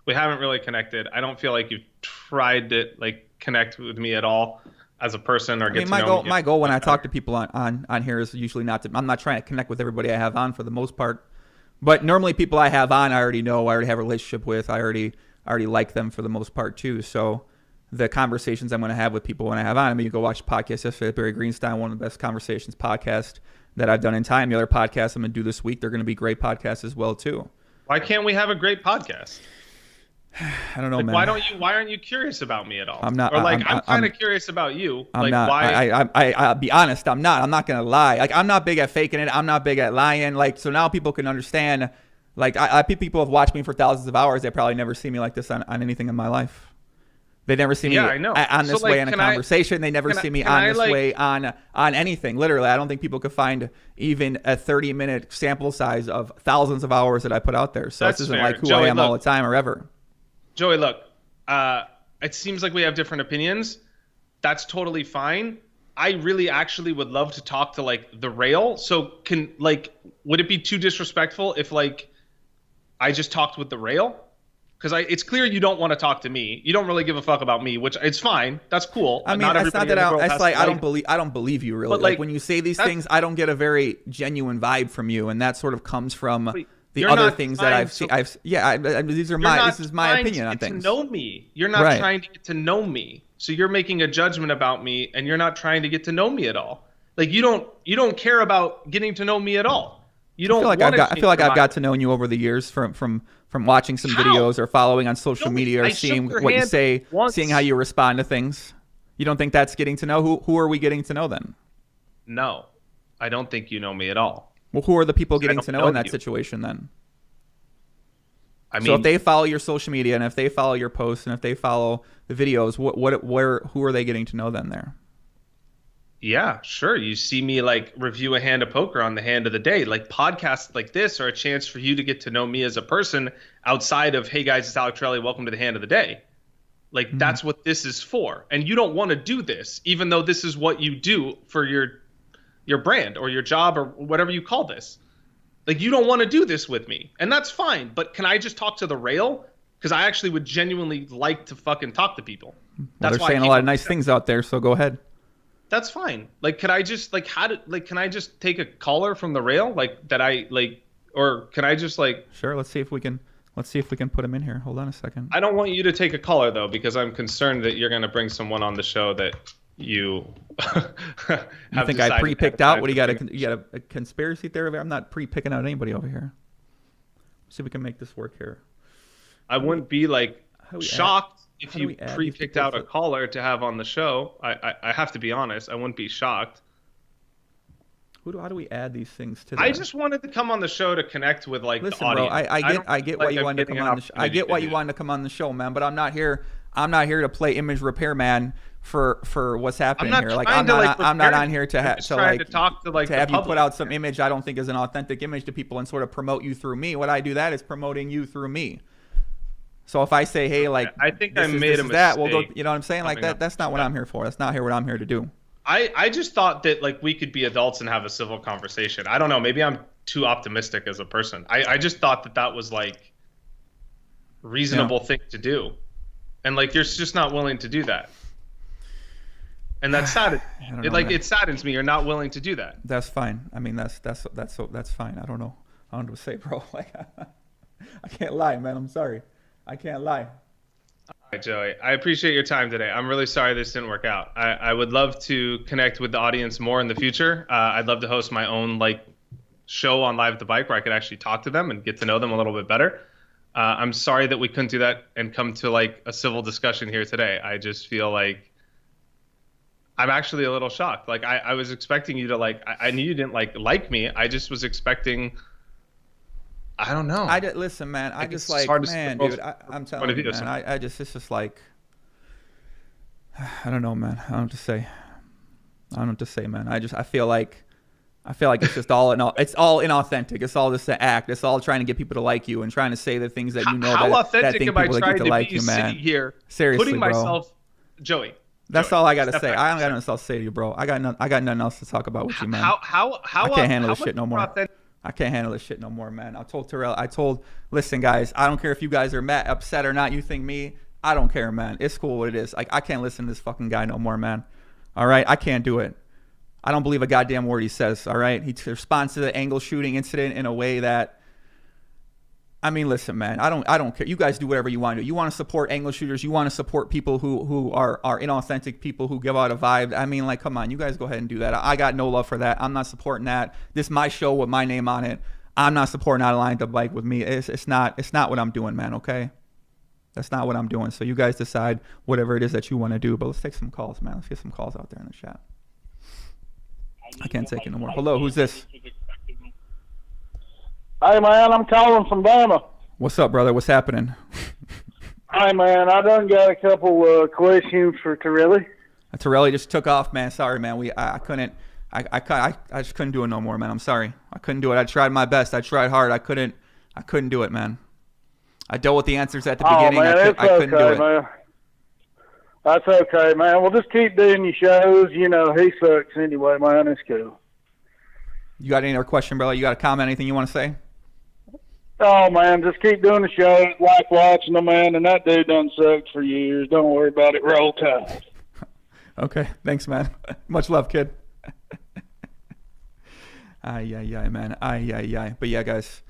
we haven't really connected. I don't feel like you've tried to like connect with me at all as a person or get to know me. My goal when I talk to people on here is usually I'm not trying to connect with everybody I have on for the most part. But normally people I have on, I already know, I already have a relationship with, I already like them for the most part too. So the conversations I'm going to have with people when I have on, I mean, you go watch the podcast yesterday with Barry Greenstein, one of the best conversations podcast that I've done in time. The other podcasts I'm going to do this week, they're going to be great podcasts as well too. Why can't we have a great podcast? I don't know, man. Why aren't you curious about me at all? I'm not. Or like I'm kind of curious about you. I'm not. Why? I'll be honest. I'm not. I'm not gonna lie. Like I'm not big at faking it. I'm not big at lying. Like so now people can understand. Like people have watched me for thousands of hours. They probably never see me like this on anything in my life. They never see me on this way in a conversation. They never see me on this way on anything. Literally, I don't think people could find even a 30-minute sample size of thousands of hours that I put out there. So this isn't like who I am all the time or ever. Joey, look, it seems like we have different opinions. That's totally fine. I really actually would love to talk to like the rail. So would it be too disrespectful if like I just talked with the rail? because it's clear you don't want to talk to me. You don't really give a fuck about me, which it's fine. That's cool. I mean, it's not that I don't believe you really. But like when you say these things, I don't get a very genuine vibe from you, and that sort of comes from the other things that I've seen. This is my opinion on things. To know me, you're not trying to get to know me. So you're making a judgment about me, and you're not trying to get to know me at all. Like you don't care about getting to know me at all. You don't. I feel like I've got to know you over the years from watching some videos or following on social media or seeing what you say, seeing how you respond to things. You don't think that's getting to know? Who are we getting to know then? No, I don't think you know me at all. Well, who are the people getting to know in that situation then? I mean, so if they follow your social media and if they follow your posts and if they follow the videos, who are they getting to know then there? Yeah, sure. You see me like review a hand of poker on the hand of the day. Like podcasts like this are a chance for you to get to know me as a person outside of, hey guys, it's Alec Torelli, welcome to the hand of the day. Like that's what this is for. And you don't want to do this, even though this is what you do for your brand or your job or whatever you call this. Like you don't want to do this with me. And that's fine. But can I just talk to the rail? Because I actually would genuinely like to fucking talk to people. Well, they're saying a lot of nice things out there, so go ahead. That's fine. Like, could I just can I just take a caller from the rail? Like that I like, or can I just like? Sure. Let's see if we can put him in here. Hold on a second. I don't want you to take a caller though, because I'm concerned that you're going to bring someone on the show that you. You think I pre-picked out? What do you got a conspiracy theory? I'm not pre-picking out anybody over here. Let's see if we can make this work here. I wouldn't be like shocked if you pre-picked out a caller to have on the show. I have to be honest. I wouldn't be shocked. How do we add these things to? I just wanted to come on the show to connect with like the audience. Bro, I get why you wanted to come on the show. I get why you wanted to come on the show, man. But I'm not here to play image repairman for what's happening here. Like I'm not on here to have you put out some image I don't think is an authentic image to people and sort of promote you through me. What I do that is promoting you through me. So if I say, hey, like I think I made a mistake. That we'll go. You know what I'm saying? Like that's not what I'm here for. That's not what I'm here to do. I just thought that like we could be adults and have a civil conversation. I don't know. Maybe I'm too optimistic as a person. I just thought that was like reasonable thing to do, and like you're just not willing to do that. And that's sad. It saddens me. You're not willing to do that. That's fine. I mean, that's fine. I don't know what to say, bro. Like, I can't lie, man. I'm sorry. I can't lie. All right, Joey. I appreciate your time today. I'm really sorry this didn't work out. I would love to connect with the audience more in the future. I'd love to host my own like show on Live at the Bike where I could actually talk to them and get to know them a little bit better. I'm sorry that we couldn't do that and come to like a civil discussion here today. I just feel like I'm actually a little shocked. Like I was expecting you to like. I knew you didn't like me. I just was expecting. I don't know. Listen, man. I just like, man, dude. I'm telling you, man. It's just like, I don't know, man. I don't know what to say, man. I feel like it's just all it's all inauthentic. It's all just an act. It's all trying to get people to like you and trying to say the things that you know how that authentic think am I people trying get to like be you, man. sitting here, seriously, putting myself, Joey. That's all I gotta say. I don't got nothing else to say to you, bro. I got nothing else to talk about with you, man. How I can't handle this shit no more. I can't handle this shit no more, man. I told Torelli. Listen, guys. I don't care if you guys are mad, upset or not. You think me? I don't care, man. It's cool what it is. Like I can't listen to this fucking guy no more, man. All right, I can't do it. I don't believe a goddamn word he says. All right, he responds to the angle shooting incident in a way that. I mean, listen, man. I don't care. You guys do whatever you want to do. You want to support angle shooters. You want to support people who are inauthentic people who give out a vibe. I mean, like, come on. You guys go ahead and do that. I got no love for that. I'm not supporting that. This is my show with my name on it. I'm not supporting Out of Line to Bike with me. It's not what I'm doing, man. Okay, that's not what I'm doing. So you guys decide whatever it is that you want to do. But let's take some calls, man. Let's get some calls out there in the chat. I can't take it no more. Hello, who's this? Hey, man, I'm calling from Bama. What's up, brother? What's happening? Hey, man, I done got a couple questions for Torelli. Torelli just took off, man. Sorry, man. I just couldn't do it no more, man. I'm sorry. I couldn't do it. I tried my best. I tried hard. I couldn't do it, man. I dealt with the answers at the beginning. Man, I couldn't do it. Man. That's okay, man. Well, just keep doing your shows. You know, he sucks anyway, man. It's cool. You got any other question, brother? You got a comment? Anything you want to say? Oh, man, just keep doing the show. Like watching them, man, and that dude done sucked for years. Don't worry about it. Roll Tide. Okay, thanks, man. Much love, kid. Ay, man. Ay. But yeah, guys,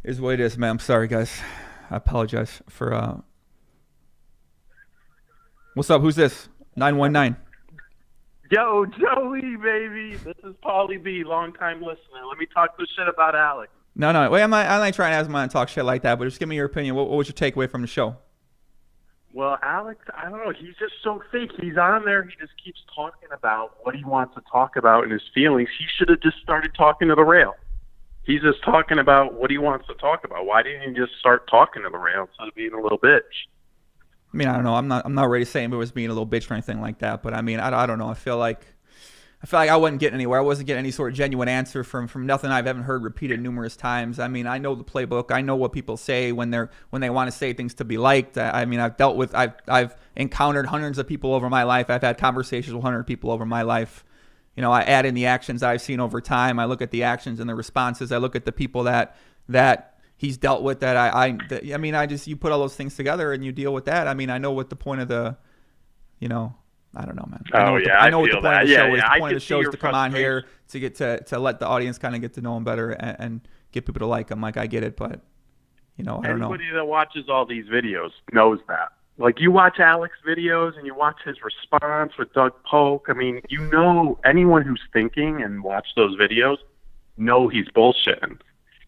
is what it is, man. I'm sorry, guys. I apologize for. What's up? Who's this? 919. Yo, Joey, baby. This is Paulie B, long-time listener. Let me talk this shit about Alec. No. Wait, I'm not trying to ask mine to talk shit like that, but just give me your opinion. What was your takeaway from the show? Well, Alex, I don't know. He's just so fake. He's on there. He just keeps talking about what he wants to talk about and his feelings. He should have just started talking to the rail. He's just talking about what he wants to talk about. Why didn't he just start talking to the rail instead of being a little bitch? I mean, I don't know. I'm not ready to say it was being a little bitch or anything like that. But I mean, I don't know. I feel like I wasn't getting anywhere. I wasn't getting any sort of genuine answer from nothing I haven't heard repeated numerous times. I mean, I know the playbook. I know what people say when they want to say things to be liked. I mean, I've encountered hundreds of people over my life. I've had conversations with 100 people over my life. You know, I add in the actions I've seen over time. I look at the actions and the responses. I look at the people that he's dealt with. You put all those things together and you deal with that. I mean, I know what the point of the, I don't know, man. I know what the point of the show is. The point of the show is to come on here to get to let the audience kind of get to know him better and get people to like him. Like, I get it, but I don't know. Anybody that watches all these videos knows that. Like, you watch Alec's videos and you watch his response with Doug Polk. I mean, anyone who's thinking and watch those videos know he's bullshitting.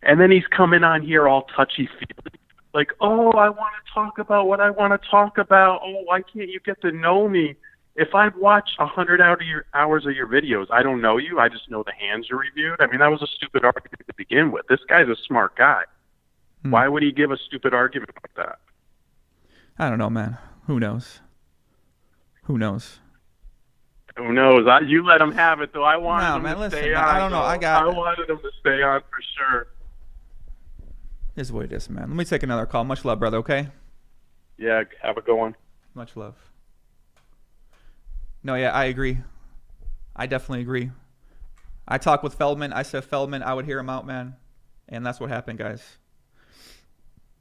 And then he's coming on here all touchy-feely. Like, oh, I want to talk about what I want to talk about. Oh, why can't you get to know me? If I've watched 100 hours of your videos, I don't know you. I just know the hands you reviewed. I mean, that was a stupid argument to begin with. This guy's a smart guy. Why would he give a stupid argument like that? I don't know, man. Who knows? You let him have it, though. I wanted him to stay on. I don't know. I wanted him to stay on for sure. This is what it is, man. Let me take another call. Much love, brother, okay? Yeah, have a good one. Much love. No, yeah, I agree. I definitely agree. I talked with Feldman. I said Feldman, I would hear him out, man. And that's what happened, guys.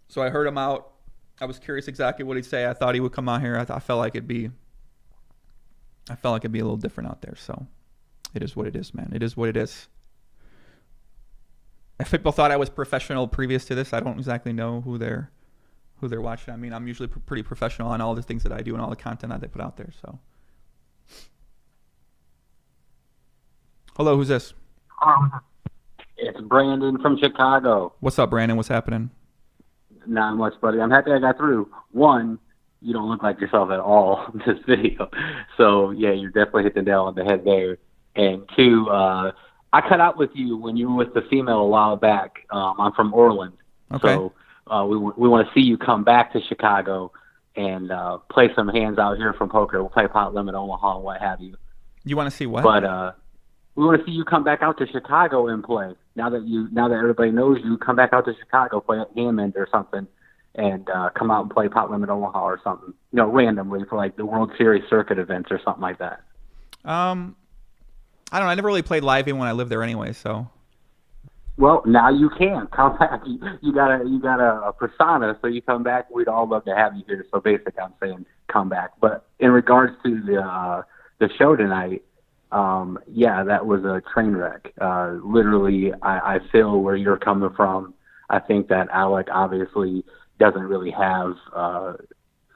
So I heard him out. I was curious exactly what he'd say. I thought he would come out here. I felt like it'd be a little different out there. So it is what it is, man. It is what it is. If people thought I was professional previous to this, I don't exactly know who they're watching. I mean, I'm usually pretty professional on all the things that I do and all the content that they put out there. So, hello, who's this? It's Brandon from Chicago. What's up, Brandon? What's happening? Not much, buddy. I'm happy I got through. One, you don't look like yourself at all in this video. So, yeah, you're definitely hitting the nail on the head there. And two, I cut out with you when you were with the female a while back. I'm from Orland. Okay. So we want to see you come back to Chicago and play some hands out here from poker. We'll play Pot Limit Omaha and what have you. You want to see what? But we want to see you come back out to Chicago and play. Now that everybody knows you, come back out to Chicago, play at Hammond or something, and come out and play Pot Limit Omaha or something. Randomly for like the World Series circuit events or something like that. I don't know. I never really played live when I lived there anyway, so. Well, now you can come back. You got a persona, so you come back. We'd all love to have you here. So basically, I'm saying come back. But in regards to the show tonight, yeah, that was a train wreck. Literally, I feel where you're coming from. I think that Alec obviously doesn't really have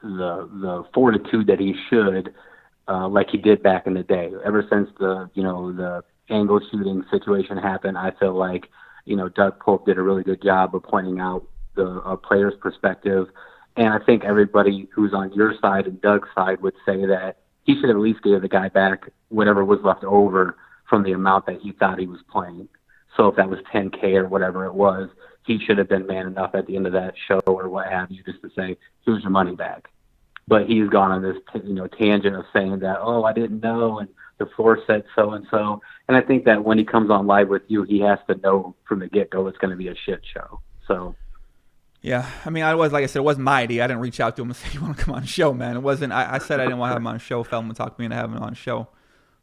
the fortitude that he should, like he did back in the day. Ever since the angle shooting situation happened, I feel like Doug Polk did a really good job of pointing out the player's perspective, and I think everybody who's on your side and Doug's side would say that he should have at least give the guy back whatever was left over from the amount that he thought he was playing. So if that was $10K or whatever it was, he should have been man enough at the end of that show or what have you, just to say, here's your money back. But he's gone on this tangent of saying that, oh, I didn't know, and the floor said so-and-so. And I think that when he comes on live with you, he has to know from the get-go it's going to be a shit show. So, yeah, I mean, like I said, it wasn't my idea. I didn't reach out to him and say, you want to come on the show, man. It wasn't. I said I didn't want to have him on the show. Feldman talked me into having him on the show.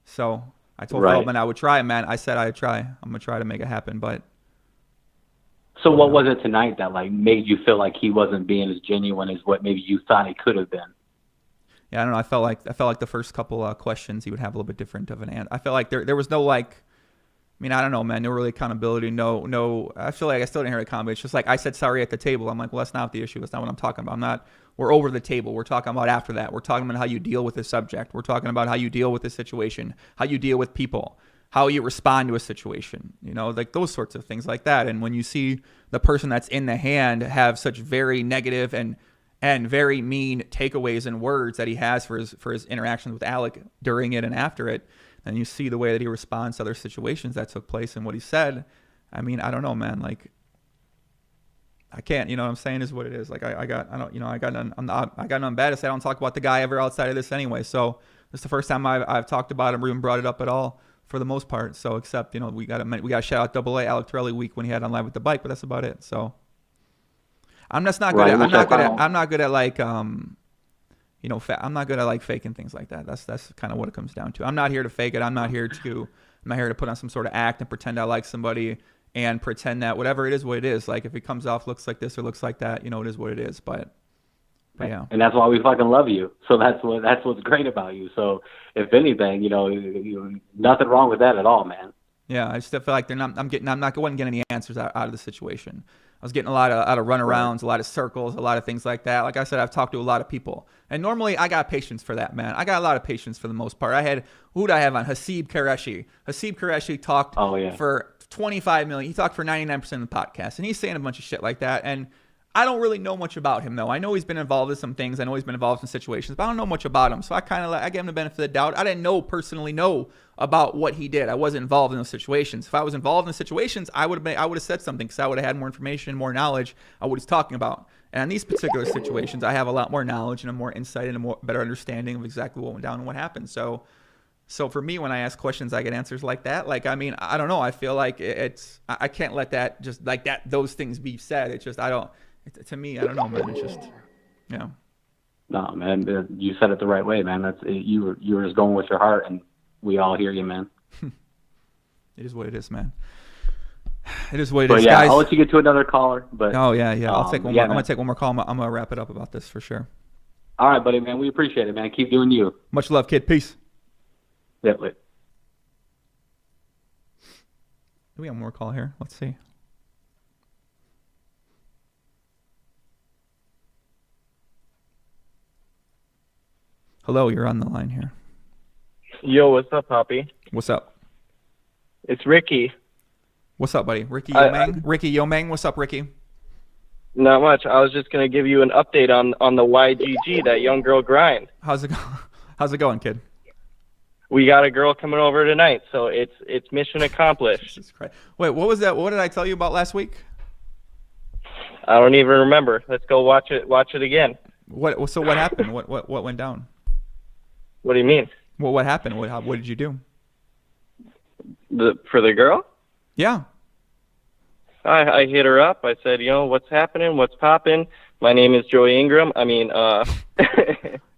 So I told Feldman I would try, man. I said I'd try. I'm going to try to make it happen, but. So what was it tonight that like made you feel like he wasn't being as genuine as what maybe you thought he could have been? Yeah, I don't know. I felt like the first couple questions he would have a little bit different of an answer. I felt like there was no like. I mean, I don't know, man. No really accountability. No. I feel like I still didn't hear accountability. It's just like I said sorry at the table. I'm like, well, that's not the issue. That's not what I'm talking about. We're over the table. We're talking about after that. We're talking about how you deal with the subject. We're talking about how you deal with the situation, how you deal with people, how you respond to a situation, like those sorts of things like that. And when you see the person that's in the hand have such very negative and very mean takeaways and words that he has for his interactions with Alec during it and after it, and you see the way that he responds to other situations that took place and what he said, I mean, I don't know, man. Like, I can't, what I'm saying is what it is. Like, I got nothing bad to say. I don't talk about the guy ever outside of this anyway. So this is the first time I've talked about him or even brought it up at all for the most part. So except, we got to shout out Double A Alec Torelli week when he had on Live with the Bike, but that's about it. So I'm just not good at, I'm not good at like, I'm not good at like faking things like that. That's kind of what it comes down to. I'm not here to fake it. I'm not here to put on some sort of act and pretend I like somebody and pretend that whatever it is, what it is. Like if it comes off looks like this or looks like that, it is what it is. But yeah. And that's why we fucking love you. So that's what's great about you. So if anything, nothing wrong with that at all, man. Yeah, I just feel like I wasn't getting any answers out of the situation. I was getting a lot of runarounds, a lot of circles, a lot of things like that. Like I said, I've talked to a lot of people. And normally I got patience for that, man. I got a lot of patience for the most part. Who did I have on? Hasib Qureshi. Hasib Qureshi talked for 25 million. He talked for 99% of the podcast. And he's saying a bunch of shit like that. And I don't really know much about him, though. I know he's been involved in some things. I know he's been involved in situations, but I don't know much about him. So I gave him the benefit of the doubt. I didn't personally know about what he did. I wasn't involved in those situations. If I was involved in situations, I would have said something because I would have had more information, more knowledge of what he's talking about. And in these particular situations, I have a lot more knowledge and a more insight and a better understanding of exactly what went down and what happened. So for me, when I ask questions, I get answers like that. Like, I mean, I don't know. I feel like I can't let that just like that, those things be said. It's just, to me, I don't know, man. It's just, No, man, you said it the right way, man. You were just going with your heart, and we all hear you, man. It is what it is, man. It is what it is, yeah, guys. I'll let you get to another caller. But I'll take one more. I'm gonna take one more call. I'm gonna wrap it up about this for sure. All right, buddy, man. We appreciate it, man. Keep doing you. Much love, kid. Peace. Yeah, wait. Do we have more call here? Let's see. Hello, you're on the line here. Yo, what's up, Poppy? What's up? It's Ricky. What's up, buddy? Ricky Yomang? Ricky Yomang, what's up, Ricky? Not much. I was just going to give you an update on the YGG, that young girl grind. How's it going, kid? We got a girl coming over tonight, so it's mission accomplished. Jesus Christ. Wait, what was that? What did I tell you about last week? I don't even remember. Let's go watch it again. So what happened? What went down? What do you mean? Well, what happened? What did you do? For the girl? Yeah. I hit her up. I said, what's happening? What's popping? My name is Joey Ingram. I mean,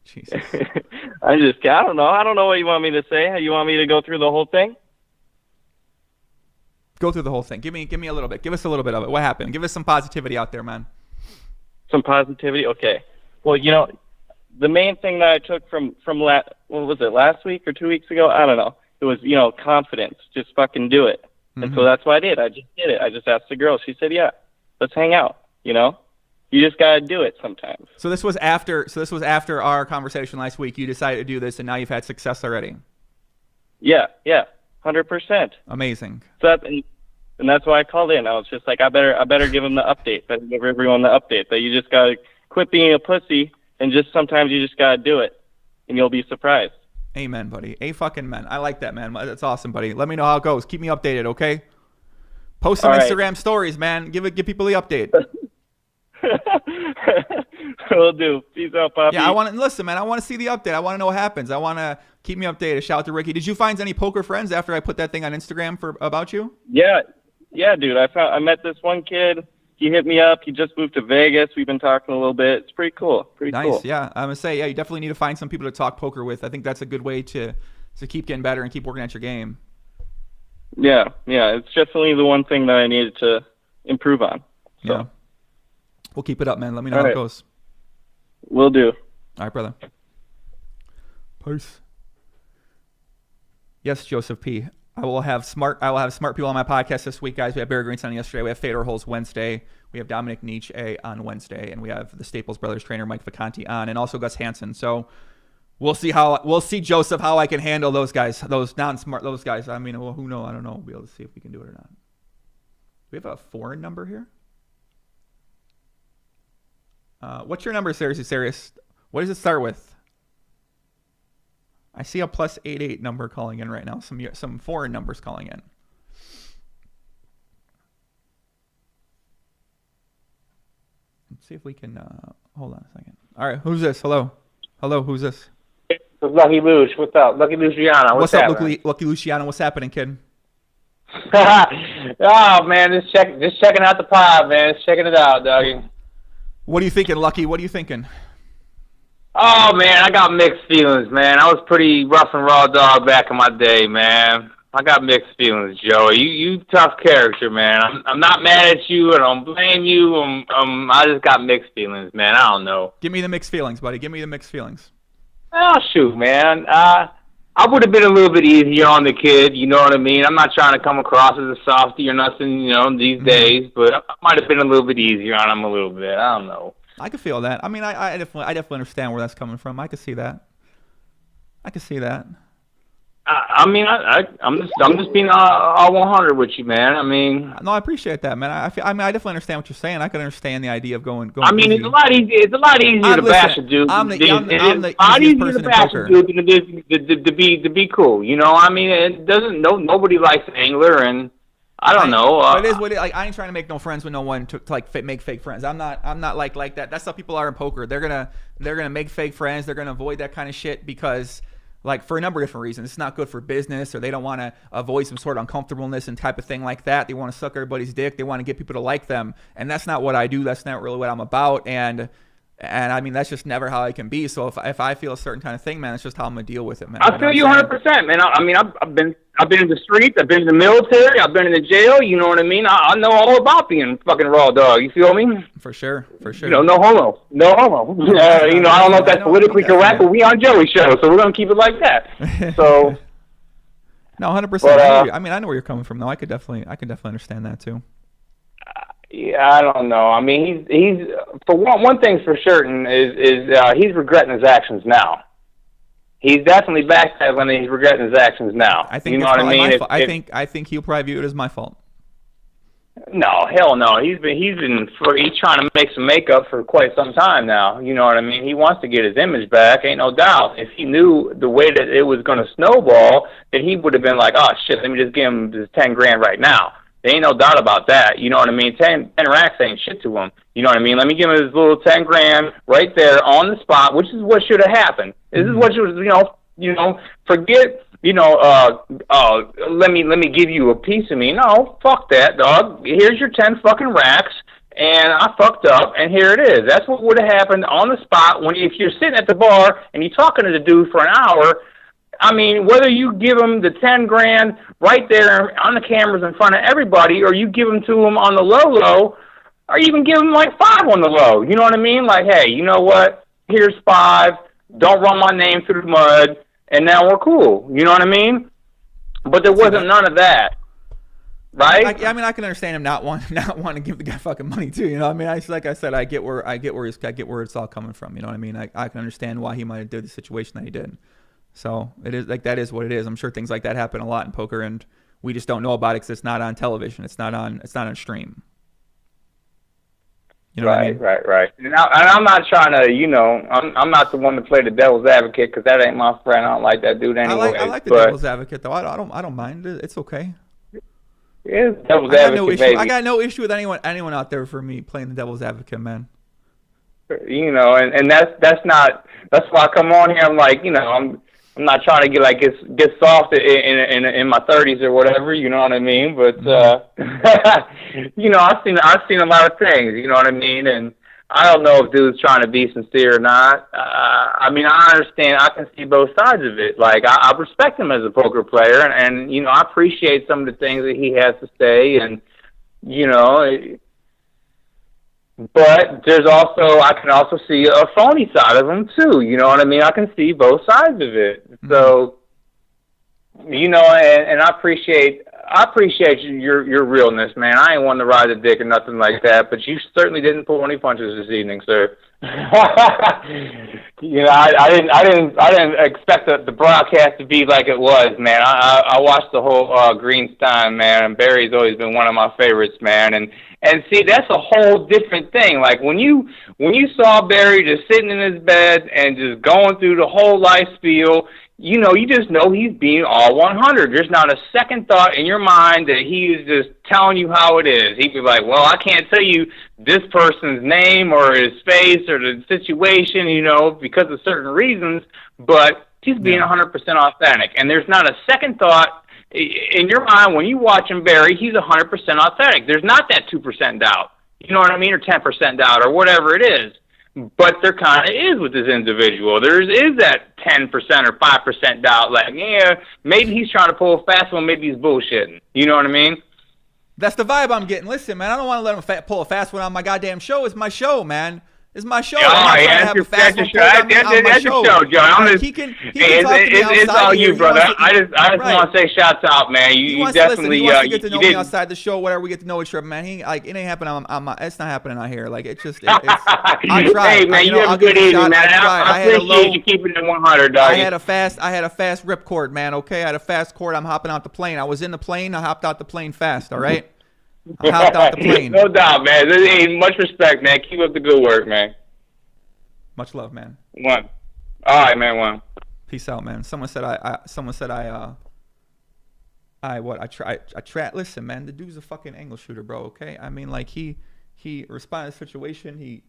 Jesus. I don't know. I don't know what you want me to say. You want me to go through the whole thing? Go through the whole thing. Give me a little bit. Give us a little bit of it. What happened? Give us some positivity out there, man. Some positivity? Okay. Well, the main thing that I took from what was it, last week or 2 weeks ago? I don't know. It was, confidence. Just fucking do it. Mm-hmm. And so that's what I did. I just did it. I just asked the girl. She said, yeah, let's hang out. You just got to do it sometimes. So this was after our conversation last week. You decided to do this, and now you've had success already. Yeah, 100%. Amazing. So and that's why I called in. I was just like, I better give them the update. Better give everyone the update that you just got to quit being a pussy, and just sometimes you just got to do it, and you'll be surprised. Amen, buddy. Fucking man. I like that, man. That's awesome, buddy. Let me know how it goes. Keep me updated, okay? Post some Instagram stories, man. Give people the update. Will do. Peace out, Poppy. Yeah, I want to see the update. I want to know what happens. I want to keep me updated. Shout out to Ricky. Did you find any poker friends after I put that thing on Instagram about you? Yeah, dude. I met this one kid. He hit me up. He just moved to Vegas. We've been talking a little bit. It's pretty cool. Nice. Cool. Yeah, I'm gonna say, you definitely need to find some people to talk poker with. I think that's a good way to keep getting better and keep working at your game. Yeah. It's definitely the one thing that I needed to improve on. So. Yeah. We'll keep it up, man. Let me know how it goes. Will do. All right, brother. Peace. Yes, Joseph P. I will have smart people on my podcast this week, guys. We have Barry Greenstein on yesterday. We have Fedor Holz Wednesday. We have Dominic Nietzsche on Wednesday, and we have the Staples Brothers trainer Mike Vacanti on, and also Gus Hansen. So we'll see Joseph how I can handle those guys, those non-smart guys. I mean, well, who knows? I don't know. We'll be able to see if we can do it or not. We have a foreign number here. What's your number, Serious? What does it start with? I see a +88 number calling in right now. Some foreign numbers calling in. Let's see if we can. Hold on a second. All right, who's this? Hello, who's this? It's Lucky Luce. What's up, Lucky Luciano? What's up, Lucky Luciano? What's happening, kid? Oh man, just checking out the pod, man. Just checking it out, doggy. What are you thinking, Lucky? What are you thinking? Oh man, I got mixed feelings, man. I was pretty rough and raw dog back in my day, man. I got mixed feelings, Joe. You tough character, man. I'm not mad at you. I don't blame you. I just got mixed feelings, man. I don't know. Give me the mixed feelings, buddy. Give me the mixed feelings. Oh shoot, man. I would have been a little bit easier on the kid. You know what I mean? I'm not trying to come across as a softie or nothing, you know, these days. But I might have been a little bit easier on him a little bit. I don't know. I could feel that. I mean, I definitely understand where that's coming from. I could see that. I'm just being all 100 with you, man. I mean, no, I appreciate that, man. I definitely understand what you're saying. I can understand the idea of going. I mean, it's a lot easier to bash a dude. I'm the easiest person in poker. To be cool, you know. I mean, it doesn't. Nobody likes an angler, and I don't know. It is what it. Like, I ain't trying to make no friends with no one to like make fake friends. I'm not like that. That's how people are in poker. They're gonna make fake friends. They're gonna avoid that kind of shit because. Like, for a number of different reasons. It's not good for business, or they don't want to avoid some sort of uncomfortableness and type of thing like that. They want to suck everybody's dick. They want to get people to like them. And that's not what I do. That's not really what I'm about. And I mean, that's just never how I can be. So if I feel a certain kind of thing, man, it's just how I'm going to deal with it, man. I feel you 100%, man. I mean, I've been in the streets. I've been in the military. I've been in the jail. You know what I mean? I know all about being fucking raw dog. You feel me? For sure. You know, no homo. You know, I don't know if that's politically correct, but we on Joey's show, so we're gonna keep it like that. So. No, 100%. I mean, I know where you're coming from, though. I can definitely understand that too. Yeah, I don't know. I mean, he's for one thing's for certain is he's regretting his actions now. He's definitely backpedaling. He's regretting his actions now. I think you know what I mean. I think he'll probably view it as my fault. No, hell no. He's trying to make some makeup for quite some time now. You know what I mean? He wants to get his image back. Ain't no doubt. If he knew the way that it was going to snowball, then he would have been like, oh shit, let me just give him this $10,000 right now. There ain't no doubt about that. You know what I mean? 10 racks ain't shit to him. You know what I mean? Let me give him his little $10,000 right there on the spot, which is what should have happened. This is what should, forget, let me give you a piece of me. No, fuck that, dog. Here's your 10 fucking racks, and I fucked up, and here it is. That's what would have happened on the spot if you're sitting at the bar and you're talking to the dude for an hour. I mean, whether you give him the $10,000 right there on the cameras in front of everybody, or you give him to him on the low, or you even give him like 5 on the low. You know what I mean? Like, hey, you know what? Here's 5. Don't run my name through the mud, and now we're cool. You know what I mean? But there wasn't none of that, right? I mean, I can understand him not wanting to give the guy fucking money too. You know, I mean, like I said, I get where it's all coming from. You know what I mean? I can understand why he might have did the situation that he did. So it is like that is what it is. I'm sure things like that happen a lot in poker, and we just don't know about it because it's not on television. It's not on stream. You know what I mean? Right. And I'm not trying to, I'm not the one to play the devil's advocate because that ain't my friend. I don't like that dude anyway. I like the devil's advocate though. I don't mind it. It's okay. Yeah, devil's advocate, baby. I got no issue with anyone out there for me playing the devil's advocate, man. You know, and that's why I come on here. I'm like, I'm not trying to get soft in my 30s or whatever, you know what I mean? But I've seen a lot of things, you know what I mean? And I don't know if dude's trying to be sincere or not. I mean, I understand. I can see both sides of it. Like, I respect him as a poker player, and I appreciate some of the things that he has to say, and But there's also, I can also see a phony side of him too. You know what I mean? I can see both sides of it. Mm-hmm. So, you know, and I appreciate your realness, man. I ain't one to ride a dick or nothing like that, but you certainly didn't pull any punches this evening, sir. You know, I didn't expect the broadcast to be like it was, man. I watched the whole Greenstein, man, and Barry's always been one of my favorites, man. And see, that's a whole different thing. Like when you saw Barry just sitting in his bed and just going through the whole life spiel, you know, you just know he's being all 100. There's not a second thought in your mind that he is just telling you how it is. He'd be like, well, I can't tell you this person's name or his face or the situation, you know, because of certain reasons, but he's being 100% authentic. And there's not a second thought in your mind when you watch him, Barry, he's 100% authentic. There's not that 2% doubt, you know what I mean, or 10% doubt or whatever it is. But there kind of is with this individual. There is that 10% or 5% doubt. Like, yeah, maybe he's trying to pull a fast one. Maybe he's bullshitting. You know what I mean? That's the vibe I'm getting. Listen, man, I don't want to let him pull a fast one on my goddamn show. It's my show, man. It's my show. That's your show, Joe. He can talk to me outside. It's all you, brother. I just want to say shouts out, man. You definitely he wants to get to know me outside the show, whatever we get to know each other, man. It ain't happening it's not happening out here. Like it's I tried. Hey man, you have a good evening, man. I appreciate you keeping it 100, dog. I had a fast ripcord, man. Okay, I had a fast cord. I'm hopping out the plane. I was in the plane. I hopped out the plane fast. All right. I hopped out the plane. No doubt, man. Hey, much respect, man. Keep up the good work, man. Much love, man. One. All right, man. One. Peace out, man. Someone said listen, man, the dude's a fucking angle shooter, bro. Okay, I mean, like he responded to the situation.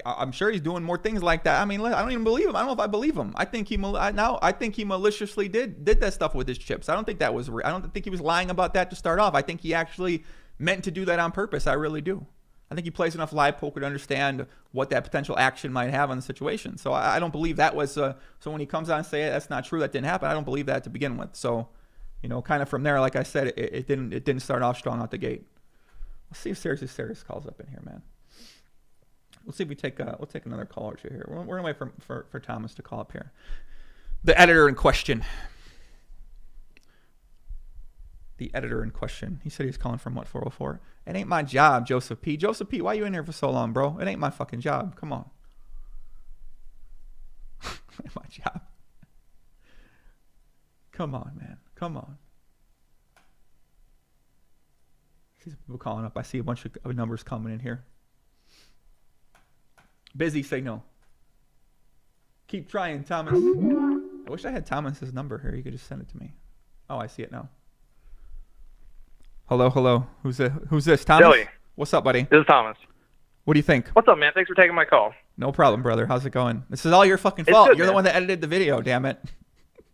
I'm sure he's doing more things like that. I mean, I don't even believe him. I don't know if I believe him. I think he maliciously did that stuff with his chips. I don't think that was real. I don't think he was lying about that to start off. I think he actually meant to do that on purpose. I really do. I think he plays enough live poker to understand what that potential action might have on the situation. So I don't believe that was. So when he comes on and say that's not true, that didn't happen, I don't believe that to begin with. So, you know, kind of from there, like I said, it didn't start off strong out the gate. Let's see if Serious calls up in here, man. We'll see if we'll take another call or two here. We're gonna wait for Thomas to call up here. The editor in question. The editor in question. He said he's calling from what, 404? It ain't my job, Joseph P. Joseph P, why you in here for so long, bro? It ain't my fucking job. Come on. It ain't my job. Come on, man. Come on. I see some people calling up. I see a bunch of numbers coming in here. Busy signal. Keep trying, Thomas. I wish I had Thomas's number here. You could just send it to me. Oh, I see it now. Hello. Who's this? Thomas? Billy. What's up, buddy? This is Thomas. What do you think? What's up, man? Thanks for taking my call. No problem, brother. How's it going? This is all your fucking fault. Good, You're the one that edited the video, damn it.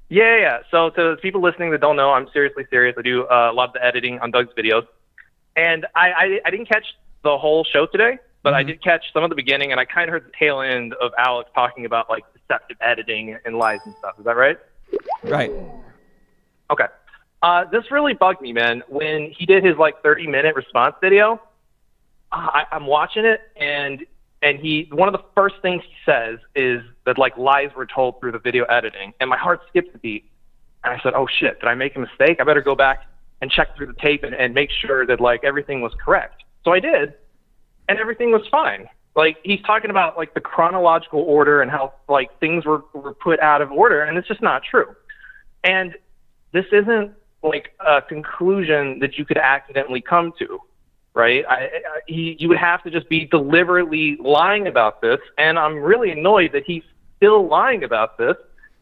Yeah. So to people listening that don't know, I'm seriously serious. I do a lot of the editing on Doug's videos. And I didn't catch the whole show today, but I did catch some of the beginning, and I kind of heard the tail end of Alec talking about, like, deceptive editing and lies and stuff. Is that right? Right. Okay. This really bugged me, man. When he did his, 30-minute response video, I'm watching it, and one of the first things he says is that, lies were told through the video editing, and my heart skipped a beat. And I said, oh, shit, did I make a mistake? I better go back and check through the tape and make sure that, everything was correct. So I did, and everything was fine. He's talking about, the chronological order and how, things were put out of order, and it's just not true. And this isn't, a conclusion that you could accidentally come to, right? You would have to just be deliberately lying about this, and I'm really annoyed that he's still lying about this,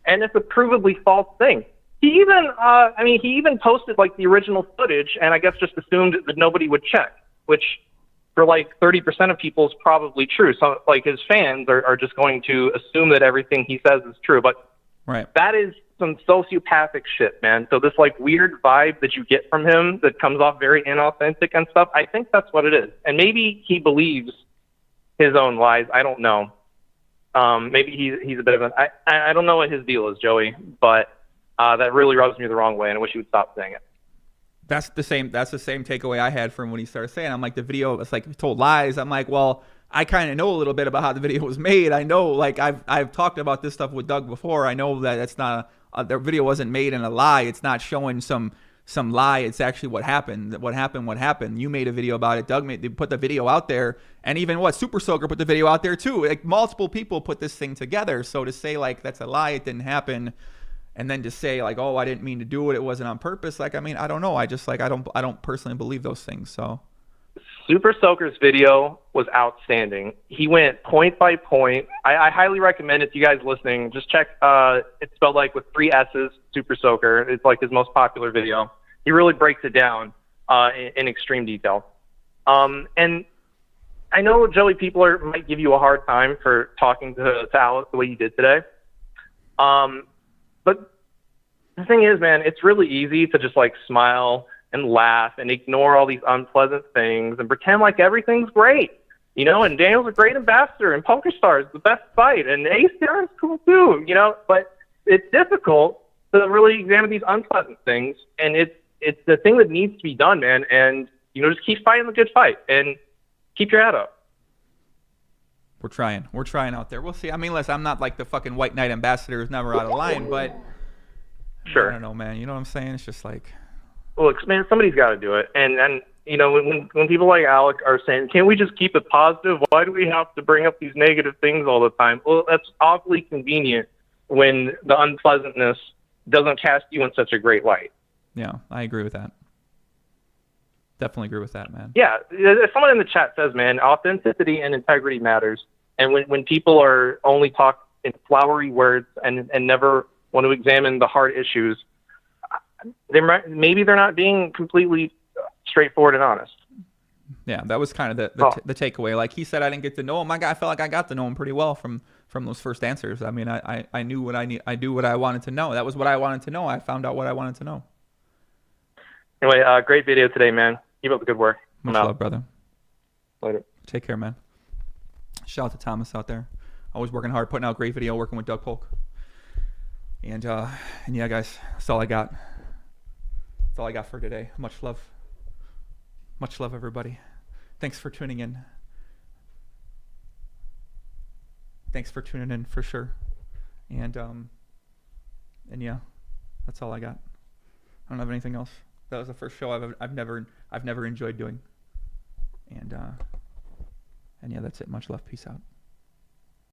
and it's a provably false thing. He even posted, the original footage, and I guess just assumed that nobody would check, which for 30% of people is probably true. So his fans are just going to assume that everything he says is true. But right. That is some sociopathic shit, man. So this weird vibe that you get from him that comes off very inauthentic and stuff, I think that's what it is. And maybe he believes his own lies. I don't know. Maybe he's a bit of I don't know what his deal is, Joey, but that really rubs me the wrong way, and I wish he would stop saying it. That's the same takeaway I had from when he started saying, I'm like, the video, it's like told lies. I'm like, well, I kind of know a little bit about how the video was made. I know, like, I've talked about this stuff with Doug before. I know that it's not the video wasn't made in a lie. It's not showing some lie. It's actually what happened. What happened. You made a video about it. They put the video out there, and even Super Soaker put the video out there too. Like, multiple people put this thing together. So to say like that's a lie, it didn't happen, and then to say like, oh, I didn't mean to do it, it wasn't on purpose. Like, I mean, I don't know. I just like I don't personally believe those things. So Super Soaker's video was outstanding. He went point by point. I highly recommend it to you guys listening. Just check. It's spelled like with 3 S's. Super Soaker. It's like his most popular video. He really breaks it down in extreme detail. And I know, Joey, people might give you a hard time for talking to Alec the way you did today. But the thing is, man, it's really easy to just like smile and laugh and ignore all these unpleasant things and pretend like everything's great, you know, and Daniel's a great ambassador and PokerStars is the best fight and ACR is cool too, you know, but it's difficult to really examine these unpleasant things, and it's the thing that needs to be done, man, and, you know, just keep fighting the good fight and keep your head up. We're trying out there. We'll see. I mean, listen, I'm not like the fucking White Knight ambassador who's never out of line, but sure. I don't know, man. You know what I'm saying? It's just like, look, man, somebody's got to do it. And you know, when people like Alec are saying, can't we just keep it positive? Why do we have to bring up these negative things all the time? Well, that's awfully convenient when the unpleasantness doesn't cast you in such a great light. Yeah, I agree with that. Definitely agree with that, man. Yeah, someone in the chat says, man, authenticity and integrity matters. And when people are only talk in flowery words and never want to examine the hard issues, maybe they're not being completely straightforward and honest. Yeah, that was kind of the takeaway. Like he said, I didn't get to know him. I felt like I got to know him pretty well from those first answers. I mean, I knew what I knew what I wanted to know. That was what I wanted to know. I found out what I wanted to know. Anyway, great video today, man. Keep up the good work. Much love, brother. Later. Take care, man. Shout out to Thomas out there. Always working hard, putting out great video, working with Doug Polk. And yeah, guys, that's all I got. That's all I got for today. Much love. Much love, everybody. Thanks for tuning in. Thanks for tuning in for sure. And yeah, that's all I got. I don't have anything else. That was the first show I've never enjoyed doing. And yeah, that's it. Much love. Peace out.